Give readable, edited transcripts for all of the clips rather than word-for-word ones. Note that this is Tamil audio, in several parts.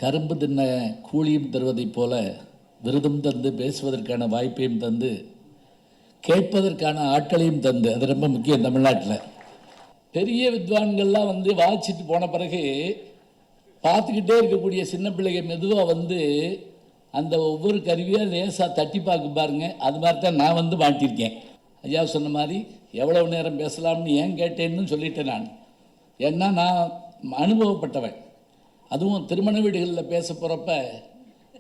கரும்பு தின்ன கூலியும் தருவதைப் போல விருதும் தந்து பேசுவதற்கான வாய்ப்பையும் தந்து கேட்பதற்கான ஆட்களையும் தந்து, அது ரொம்ப முக்கியம். தமிழ்நாட்டில் பெரிய வித்வான்கள்லாம் வாசிச்சுட்டு போன பிறகு பார்த்துக்கிட்டே இருக்கக்கூடிய சின்ன பிள்ளைகள் மெதுவாக அந்த ஒவ்வொரு கருவியாக லேசாக தட்டி பார்க்க பாருங்க. அது மாதிரி தான் நான் மாட்டியிருக்கேன். ஐயா சொன்ன மாதிரி எவ்வளவு நேரம் பேசலாம்னு ஏன் கேட்டேன்னு சொல்லிட்டேன் நான். ஏன்னா நான் அனுபவப்பட்டவன். அதுவும் திருமண வீடுகளில் பேச போகிறப்ப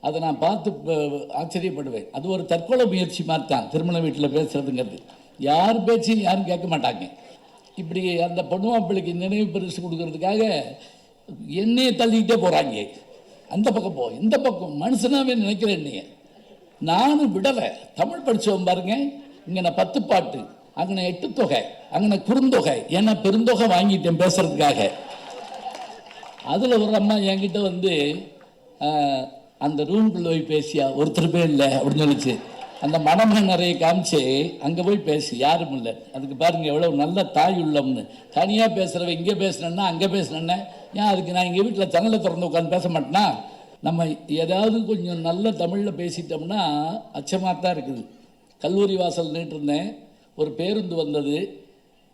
அதை நான் பார்த்து ஆச்சரியப்படுவேன். அது ஒரு தற்கொலை முயற்சி மாதிரி தான் திருமண வீட்டில் பேசுகிறதுங்கிறது. யார் பேச்சையும் யாரும் கேட்க மாட்டாங்க. இப்படி அந்த பொண்ணு மாப்பிள்ளைக்கு நினைவு பரிசு கொடுக்கறதுக்காக என்னையை தள்ளிக்கிட்டே போகிறாங்க. அந்த பக்கம் போ, இந்த பக்கம் மனுஷனாவே நினைக்கிறேன் என்னைய. நானும் விடலை. தமிழ் படித்தவன் பாருங்க. இங்கே நான் 10 பாட்டு, அங்கே 8 தொகை, அங்கே குறுந்தொகை, ஏன்னா பெருந்தொகை வாங்கிட்டேன் பேசுறதுக்காக. அதில் ஒரு அம்மா என்கிட்ட அந்த ரூம்குள்ளே போய் பேசியா ஒருத்தர் பேர் இல்லை அப்படின்னு சொல்லிச்சு. அந்த மனமே நிறைய காமிச்சு அங்கே போய் பேசி யாரும் இல்லை. அதுக்கு பாருங்கள் எவ்வளோ நல்ல தாய் உள்ளம்னு. தனியாக பேசுகிறவ இங்கே பேசுனேன்னா அங்கே பேசுனேன்னா ஏன் அதுக்கு நான் எங்கள் வீட்டில் ஜன்னலை திறந்து உட்காந்து பேச மாட்டேன்னா? நம்ம ஏதாவது கொஞ்சம் நல்ல தமிழில் பேசிட்டோம்னா அச்சமாக தான் இருக்குது. கல்லூரி வாசல் நின்றுருந்தேன். ஒரு பேருந்து வந்தது.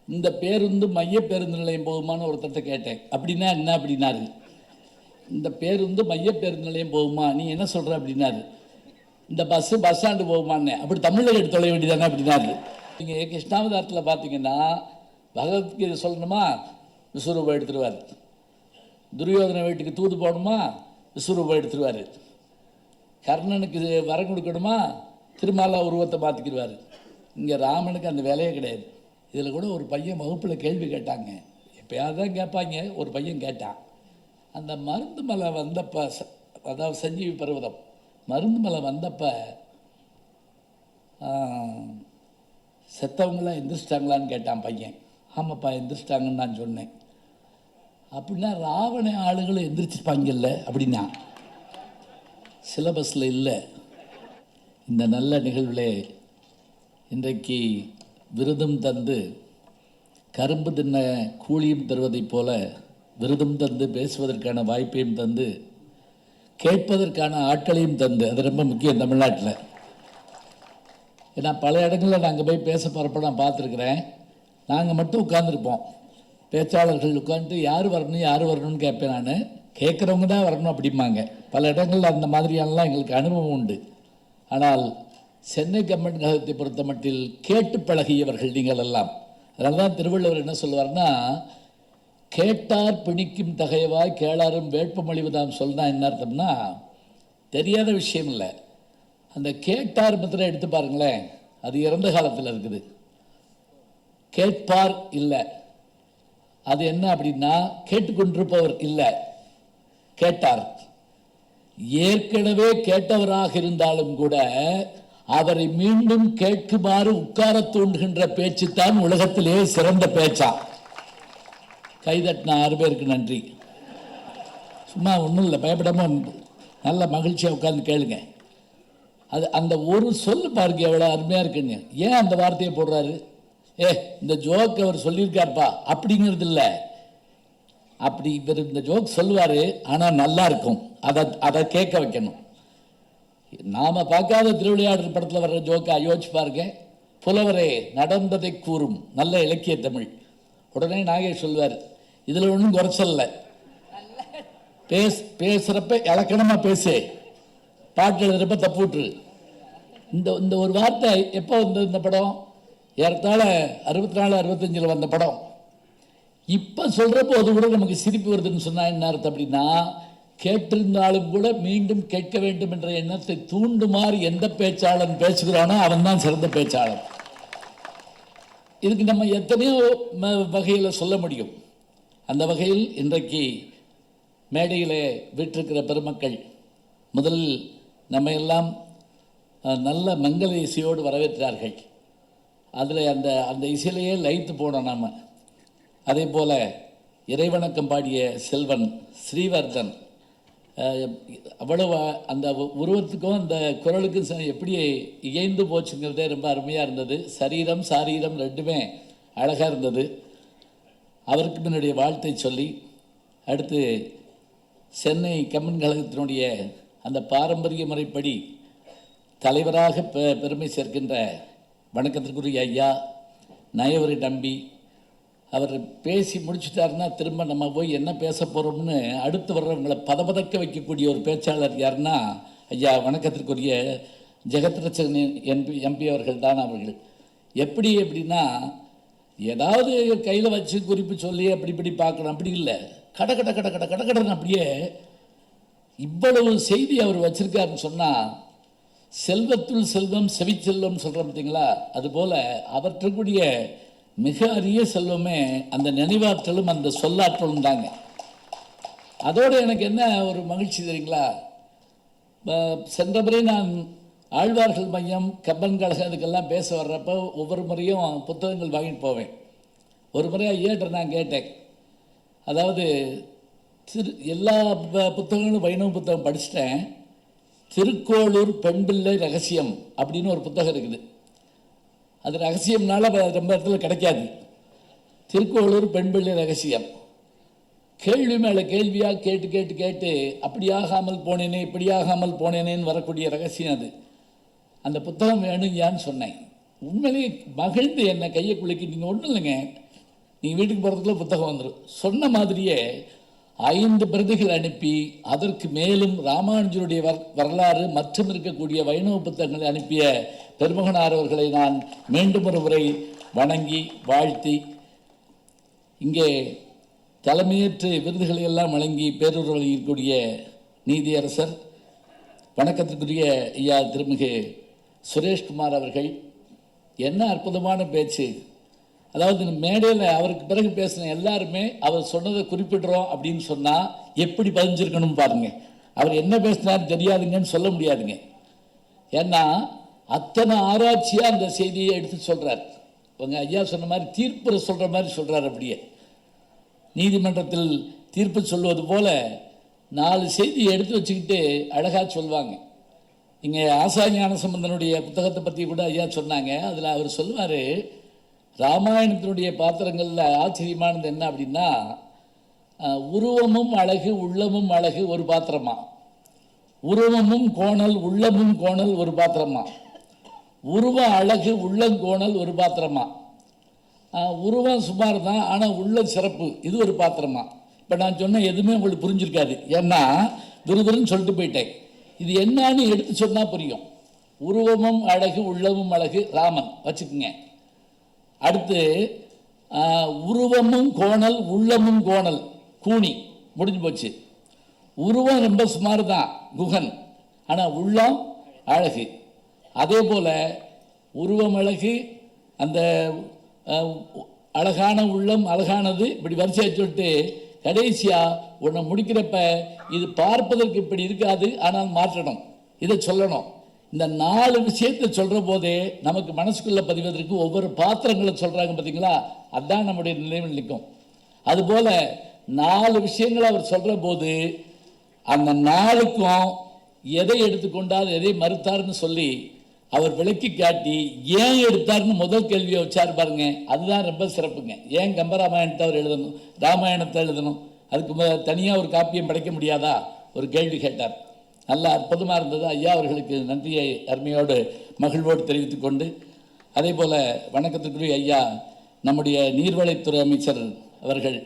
இந்த பேருந்து மைய பேருந்து நிலையம் போகுமான்னு ஒருத்தர்கிட்ட கேட்டேன். அப்படின்னா என்ன அப்படின்னாரு. இந்த பேருந்து மைய பேருந்து நிலையம் போகுமா, நீ என்ன சொல்கிற அப்படின்னாரு. இந்த பஸ்ஸு பஸ் ஸ்டாண்டு போகுமான்னு. அப்படி தமிழில் எடுத்து தொலை வேண்டியதானே அப்படின்னாரு. நீங்கள் கிருஷ்ணாவதாரத்தில் பார்த்தீங்கன்னா பகவத்கீதை சொல்லணுமா, விஸ்வரூபம் எடுத்துருவார். துரியோதன வீட்டுக்கு தூது போகணுமா, விஸ்வரூபம் எடுத்துருவார். கர்ணனுக்கு வரம் கொடுக்கணுமா, திருமாலா உருவத்தை மாற்றிக்கிடுவார். இங்கே ராமனுக்கு அந்த வேலையே கிடையாது. இதில் கூட ஒரு பையன் வகுப்பில் கேள்வி கேட்டாங்க. எப்போயாவது தான் கேட்பாங்க. ஒரு பையன் கேட்டான், அந்த மருந்து மலை வந்தப்போ, அதாவது சஞ்சீவி பர்வதம் மருந்து மலை வந்தப்போ செத்தவங்களாம் எந்திரிச்சிட்டாங்களான்னு கேட்டான் பையன். ஆமாப்பா எந்திரிச்சிட்டாங்கன்னு நான் சொன்னேன். அப்படின்னா ராவண ஆளுகளும் எந்திரிச்சிருப்பாங்கல்ல அப்படின்னா. சிலபஸில் இல்லை. இந்த நல்ல நிகழ்வில் இன்றைக்கு விருதும் தந்து கரும்பு தின்ன கூலியும் தருவதைப் போல விருதும் தந்து பேசுவதற்கான வாய்ப்பையும் தந்து கேட்பதற்கான ஆட்களையும் தந்து, அது ரொம்ப முக்கியம் தமிழ்நாட்டில். ஏன்னா பல இடங்களில் நாங்கள் போய் பேச போகிறப்ப நான் பார்த்துருக்குறேன். நாங்கள் மட்டும் உட்காந்துருப்போம். பேச்சாளர்கள் உட்காந்துட்டு யார் வரணும்னு கேட்பேன் நான். கேட்குறவங்க தான் வரணும் அப்படிம்பாங்க. பல இடங்களில் அந்த மாதிரியானலாம் எங்களுக்கு அனுபவம் உண்டு. ஆனால் சென்னை கம்பன் கழகத்தை பொறுத்த மட்டில் கேட்டு பழகியவர்கள் நீங்கள் எல்லாம். அதனால தான் திருவள்ளுவர் என்ன சொல்லுவார்னா, கேட்டார் பிணிக்கும் தகையவாய் கேளாரும் வேட்பமொழிவுதாம் சொல்னா என்ன அர்த்தம்னா, தெரியாத விஷயம் இல்லை. அந்த கேட்டார் மாத்திரம் எடுத்து பாருங்களேன், அது இறந்த காலத்தில் இருக்குது. கேட்பார் இல்லை, அது என்ன அப்படின்னா கேட்டுக்கொண்டிருப்பவர் இல்லை, கேட்டார். ஏற்கனவே கேட்டவராக இருந்தாலும் கூட அவரை மீண்டும் கேட்குமாறு உட்கார தூண்டுகின்ற பேச்சு தான் உலகத்திலே சிறந்த பேச்சா. கைதட்டின 6 பேருக்கு நன்றி. சும்மா ஒன்றும் இல்லை, பயப்படாமல் நல்ல மகிழ்ச்சியாக உட்காந்து கேளுங்க. அது அந்த ஒரு சொல் பாருங்க எவ்வளோ அருமையாக இருக்குன்னு. ஏன் அந்த வார்த்தையை போடுறாரு? இந்த ஜோக் அவர் சொல்லியிருக்காருப்பா அப்படிங்கிறது இல்லை. அப்படி இவர் இந்த ஜோக் சொல்லுவார், ஆனால் நல்லா இருக்கும். அதை கேட்க வைக்கணும். நாம் பார்க்காத திருவிளையாடல் படத்தில் வர்ற ஜோக்கை யோசிச்சு பாருங்க. புலவரே நடந்ததை கூறும் நல்ல இலக்கிய தமிழ். உடனே நாகேஷ் சொல்வார், இதில் ஒன்றும் குறைச்சல்ல, பேசுகிறப்ப இலக்கணமாக பேசு, பாட்டு எழுதுறப்ப தப்பு விட்டுரு. இந்த ஒரு வார்த்தை எப்போ வந்தது? இந்த படம் ஏறத்தாழ 64, 65 வந்த படம். இப்போ சொல்கிறப்போ அது கூட நமக்கு சிரிப்பு வருதுன்னு சொன்னால் என்ன அர்த்தம் அப்படின்னா, கேட்டிருந்தாலும் கூட மீண்டும் கேட்க வேண்டும் என்ற எண்ணத்தை தூண்டுமாறு எந்த பேச்சாளன் பேசுகிறானோ அவன் தான் சிறந்த பேச்சாளன். இதுக்கு நம்ம எத்தனையோ வகையில் சொல்ல முடியும். அந்த வகையில் இன்றைக்கு மேடையில் வீற்றிருக்கிற பெருமக்கள் முதலில் நம்ம எல்லாம் நல்ல மங்கள இசையோடு வரவேற்றார்கள். அதில் அந்த இசையிலேயே லயித்து போனோம் நாம். அதே போல் இறைவணக்கம் பாடிய செல்வன் ஸ்ரீவர்தன் அவ்வளவு அந்த உருவத்துக்கும் அந்த குரலுக்கும் எப்படி இயைந்து போச்சுங்கிறதே ரொம்ப அருமையாக இருந்தது. சரீரம் சாரீரம் ரெண்டுமே அழகாக இருந்தது. அவருக்கு என்னுடைய வாழ்த்தை சொல்லி அடுத்து சென்னை கம்மன் கழகத்தினுடைய அந்த பாரம்பரிய முறைப்படி தலைவராக பெருமை சேர்க்கின்ற வணக்கத்திற்குரிய ஐயா நயவரை நம்பி அவர் பேசி முடிச்சுட்டாருன்னா திரும்ப நம்ம போய் என்ன பேச போகிறோம்னு அடுத்து வர்றவங்களை பதபதக்க வைக்கக்கூடிய ஒரு பேச்சாளர் யாருன்னா ஐயா வணக்கத்திற்குரிய ஜெகத்ரட்சகன் எம்பி அவர்கள் தான். அவர்கள் எப்படின்னா ஏதாவது கையில் வச்சு குறிப்பு சொல்லி அப்படி பார்க்கணும், அப்படி இல்லை. கடன்னு அப்படியே இவ்வளவு செய்தி அவர் வச்சிருக்காருன்னு சொன்னால், செல்வத்துள் செல்வம் செவிச்செல்வம் சொல்கிறோம் பார்த்தீங்களா, அதுபோல் அவற்றுக்குரிய மிக அரிய செல்வமே அந்த நினைவாற்றலும் அந்த சொல்லாற்றலும் தாங்க. அதோடு எனக்கு என்ன ஒரு மகிழ்ச்சி தெரியுங்களா, சென்ற முறை நான் ஆழ்வார்கள் மையம் கம்பன் கழகம் இதுக்கெல்லாம் பேச வர்றப்போ ஒவ்வொரு முறையும் புத்தகங்கள் வாங்கிட்டு போவேன். ஒரு முறையாக ஏற்ற நான் கேட்டேன், அதாவது எல்லா புத்தகங்களும் வைணவ புத்தகம் படிச்சுட்டேன், திருக்கோளூர் பெண்பிள்ளை ரகசியம் அப்படின்னு ஒரு புத்தகம் இருக்குது. அது ரகசியம்னால ரொம்ப இடத்துல கிடைக்காது. திருக்கோளூர் பெண்பிள்ளை ரகசியம் கேள்வி மேலே கேள்வியாக கேட்டு அப்படியாகாமல் போனேனே இப்படியாகாமல் போனேனேன்னு வரக்கூடிய ரகசியம் அது. அந்த புத்தகம் வேணுங்கயான்னு சொன்னேன். உண்மையிலேயே மகிழ்ந்து என்னை கையை குலுக்கி, நீங்கள் ஒன்றும் இல்லைங்க, நீங்கள் வீட்டுக்கு போகிறதுக்குள்ள புத்தகம் வந்துடும் சொன்ன மாதிரியே 5 பிரதிகள் அனுப்பி அதற்கு மேலும் ராமானுஜருடைய வரலாறு மற்றும் இருக்கக்கூடிய வைணவ புத்தகங்களை அனுப்பிய பெருமகனார் அவர்களை நான் மீண்டும் ஒரு முறை வணங்கி வாழ்த்தி, இங்கே தலைமையேற்று விருதுகளை எல்லாம் வழங்கி பேரூர் வழங்கக்கூடிய நீதியரசர் வணக்கத்திற்குரிய ஐயா திருமிகு சுரேஷ்குமார் அவர்கள், என்ன அற்புதமான பேச்சு. அதாவது மேடையில் அவருக்கு பிறகு பேசின எல்லாருமே அவர் சொன்னதை குறிப்பிடுறோம் அப்படின்னு சொன்னால் எப்படி பதிஞ்சிருக்கணும் பாருங்க. அவர் என்ன பேசினார் தெரியாதுங்கன்னு சொல்ல முடியாதுங்க. ஏன்னா அத்தனை ஆராய்ச்சியாக அந்த செய்தியை எடுத்து சொல்கிறார். அவங்க ஐயா சொன்ன மாதிரி தீர்ப்பு சொல்கிற மாதிரி சொல்கிறார். அப்படியே நீதிமன்றத்தில் தீர்ப்பு சொல்வது போல 4 செய்தியை எடுத்து வச்சுக்கிட்டு அழகாக சொல்லுவாங்க. இங்கே ஆசாஞான சம்பந்தனுடைய புத்தகத்தை பற்றி கூட ஐயா சொன்னாங்க. அதில் அவர் சொல்லுவார், ராமாயணத்தினுடைய பாத்திரங்களில் ஆச்சரியமானது என்ன அப்படின்னா, உருவமும் அழகு உள்ளமும் அழகு ஒரு பாத்திரமா, உருவமும் கோணல் உள்ளமும் கோணல் ஒரு பாத்திரமா, உருவ அழகு உள்ளங்கோணல் ஒரு பாத்திரமா, உருவம் சுமார் தான் ஆனால் உள்ள சிறப்பு இது ஒரு பாத்திரமா. இப்போ நான் சொன்ன எதுவுமே உங்களுக்கு புரிஞ்சிருக்காது, ஏன்னா துருதுருன்னு சொல்லிட்டு போயிட்டேன். இது என்னன்னு எடுத்து சொன்னால் புரியும். உருவமும் அழகு உள்ளமும் அழகு ராமன் வச்சுக்குங்க. அடுத்து உருவமும் கோணல் உள்ளமும் கோணல் கூனி, முடிஞ்சு போச்சு. உருவம் ரொம்ப சுமார் தான் குகன், ஆனால் உள்ளம் அழகு. அதே போல் உருவம் அழகு, அந்த அழகான உள்ளம் அழகானது, இப்படி வரிசையை சொல்லிட்டு கடைசியாக ஒன்று முடிக்கிறப்ப இது பார்ப்பதற்கு இப்படி இருக்காது ஆனால் மாற்றணும், இதை சொல்லணும். இந்த 4 விஷயத்தை சொல்கிற போதே நமக்கு மனசுக்குள்ளே பதிவதற்கு ஒவ்வொரு பாத்திரங்களை சொல்கிறாங்க பார்த்தீங்களா, அதுதான் நம்முடைய நினைவில் நிற்கும். அதுபோல் 4 விஷயங்களை அவர் சொல்கிற போது அந்த 4க்கும் எதை எடுத்துக்கொண்டார் எதை மறுத்தார்னு சொல்லி அவர் விளக்கி காட்டி ஏன் எடுத்தார்னு முதல் கேள்வியை வச்சார் பாருங்க. அதுதான் ரொம்ப சிறப்புங்க. ஏன் கம்பராமாயணத்தை அவர் எழுதணும், ராமாயணத்தை எழுதணும், அதுக்கு தனியாக ஒரு காப்பியம் படைக்க முடியாதா ஒரு கேள்வி கேட்டார். நல்ல அற்புதமாக இருந்தது. ஐயா அவர்களுக்கு நன்றியை அருமையோடு மகிழ்வோடு தெரிவித்துக் கொண்டு, அதே போல் வணக்கத்துக்குரிய ஐயா நம்முடைய நீர்வளத்துறை அமைச்சர் அவர்கள்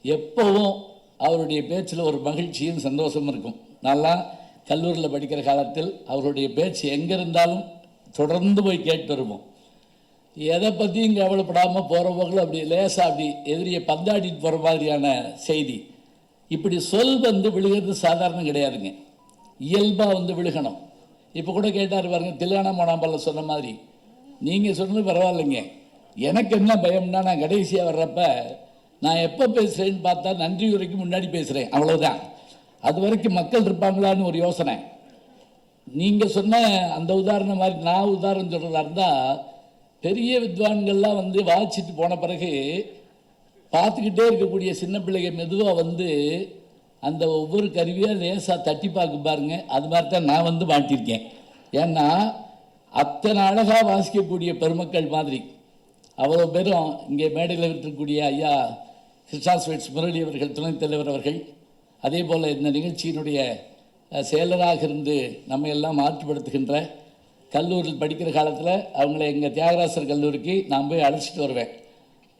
எப்போவும் அவருடைய பேச்சில் ஒரு மகிழ்ச்சியும் சந்தோஷமும் இருக்கும். நல்லா கல்லூரியில் படிக்கிற காலத்தில் அவருடைய பேச்சு எங்கே இருந்தாலும் தொடர்ந்து போய் கேட்டு வருவோம். எதை பற்றியும் கவலைப்படாமல் போகிறவங்களும் அப்படி லேசாக அப்படி எதிரியை பந்தாடிட்டு போகிற மாதிரியான செய்தி. இப்படி சொல் விழுகிறது சாதாரணம் கிடையாதுங்க, இயல்பாக விழுகணும். இப்போ கூட கேட்டார் பாருங்க, தில்லானா மோனாம்பல்ல சொன்ன மாதிரி. நீங்கள் சொன்னது பரவாயில்லைங்க, எனக்கு என்ன பயம்னா நான் கடைசியாக வர்றப்ப நான் எப்போ பேசுகிறேன்னு பார்த்தா நன்றி உரைக்கு முன்னாடி பேசுகிறேன், அவ்வளோதான். அது வரைக்கும் மக்கள் இருப்பாங்களான்னு ஒரு யோசனை. நீங்கள் சொன்ன அந்த உதாரணம் மாதிரி நான் உதாரணம் சொல்கிறதா இருந்தால், பெரிய வித்வான்கள்லாம் வாசிச்சுட்டு போன பிறகு பார்த்துக்கிட்டே இருக்கக்கூடிய சின்ன பிள்ளைங்க மெதுவாக அந்த ஒவ்வொரு கருவியாக லேசாக தட்டி பார்க்க பாருங்க. அது மாதிரி தான் நான் மாட்டியிருக்கேன். ஏன்னா அத்தனை அழகாக வாசிக்கக்கூடிய பெருமக்கள் மாதிரி அவ்வளோ பேரும் இங்கே மேடையில் இருக்கக்கூடிய ஐயா கிருஷ்ணா ஸ்வீட்ஸ் முரளி அவர்கள், துணைத் தலைவர் அவர்கள், அதே போல் இந்த நிகழ்ச்சியினுடைய செயலராக இருந்து நம்ம எல்லாம் ஆற்றுப்படுத்துகின்ற கல்லூரியில் படிக்கிற காலத்தில் அவங்கள எங்கள் தியாகராசர் கல்லூரிக்கு நான் போய் அழைச்சிட்டு வருவேன்.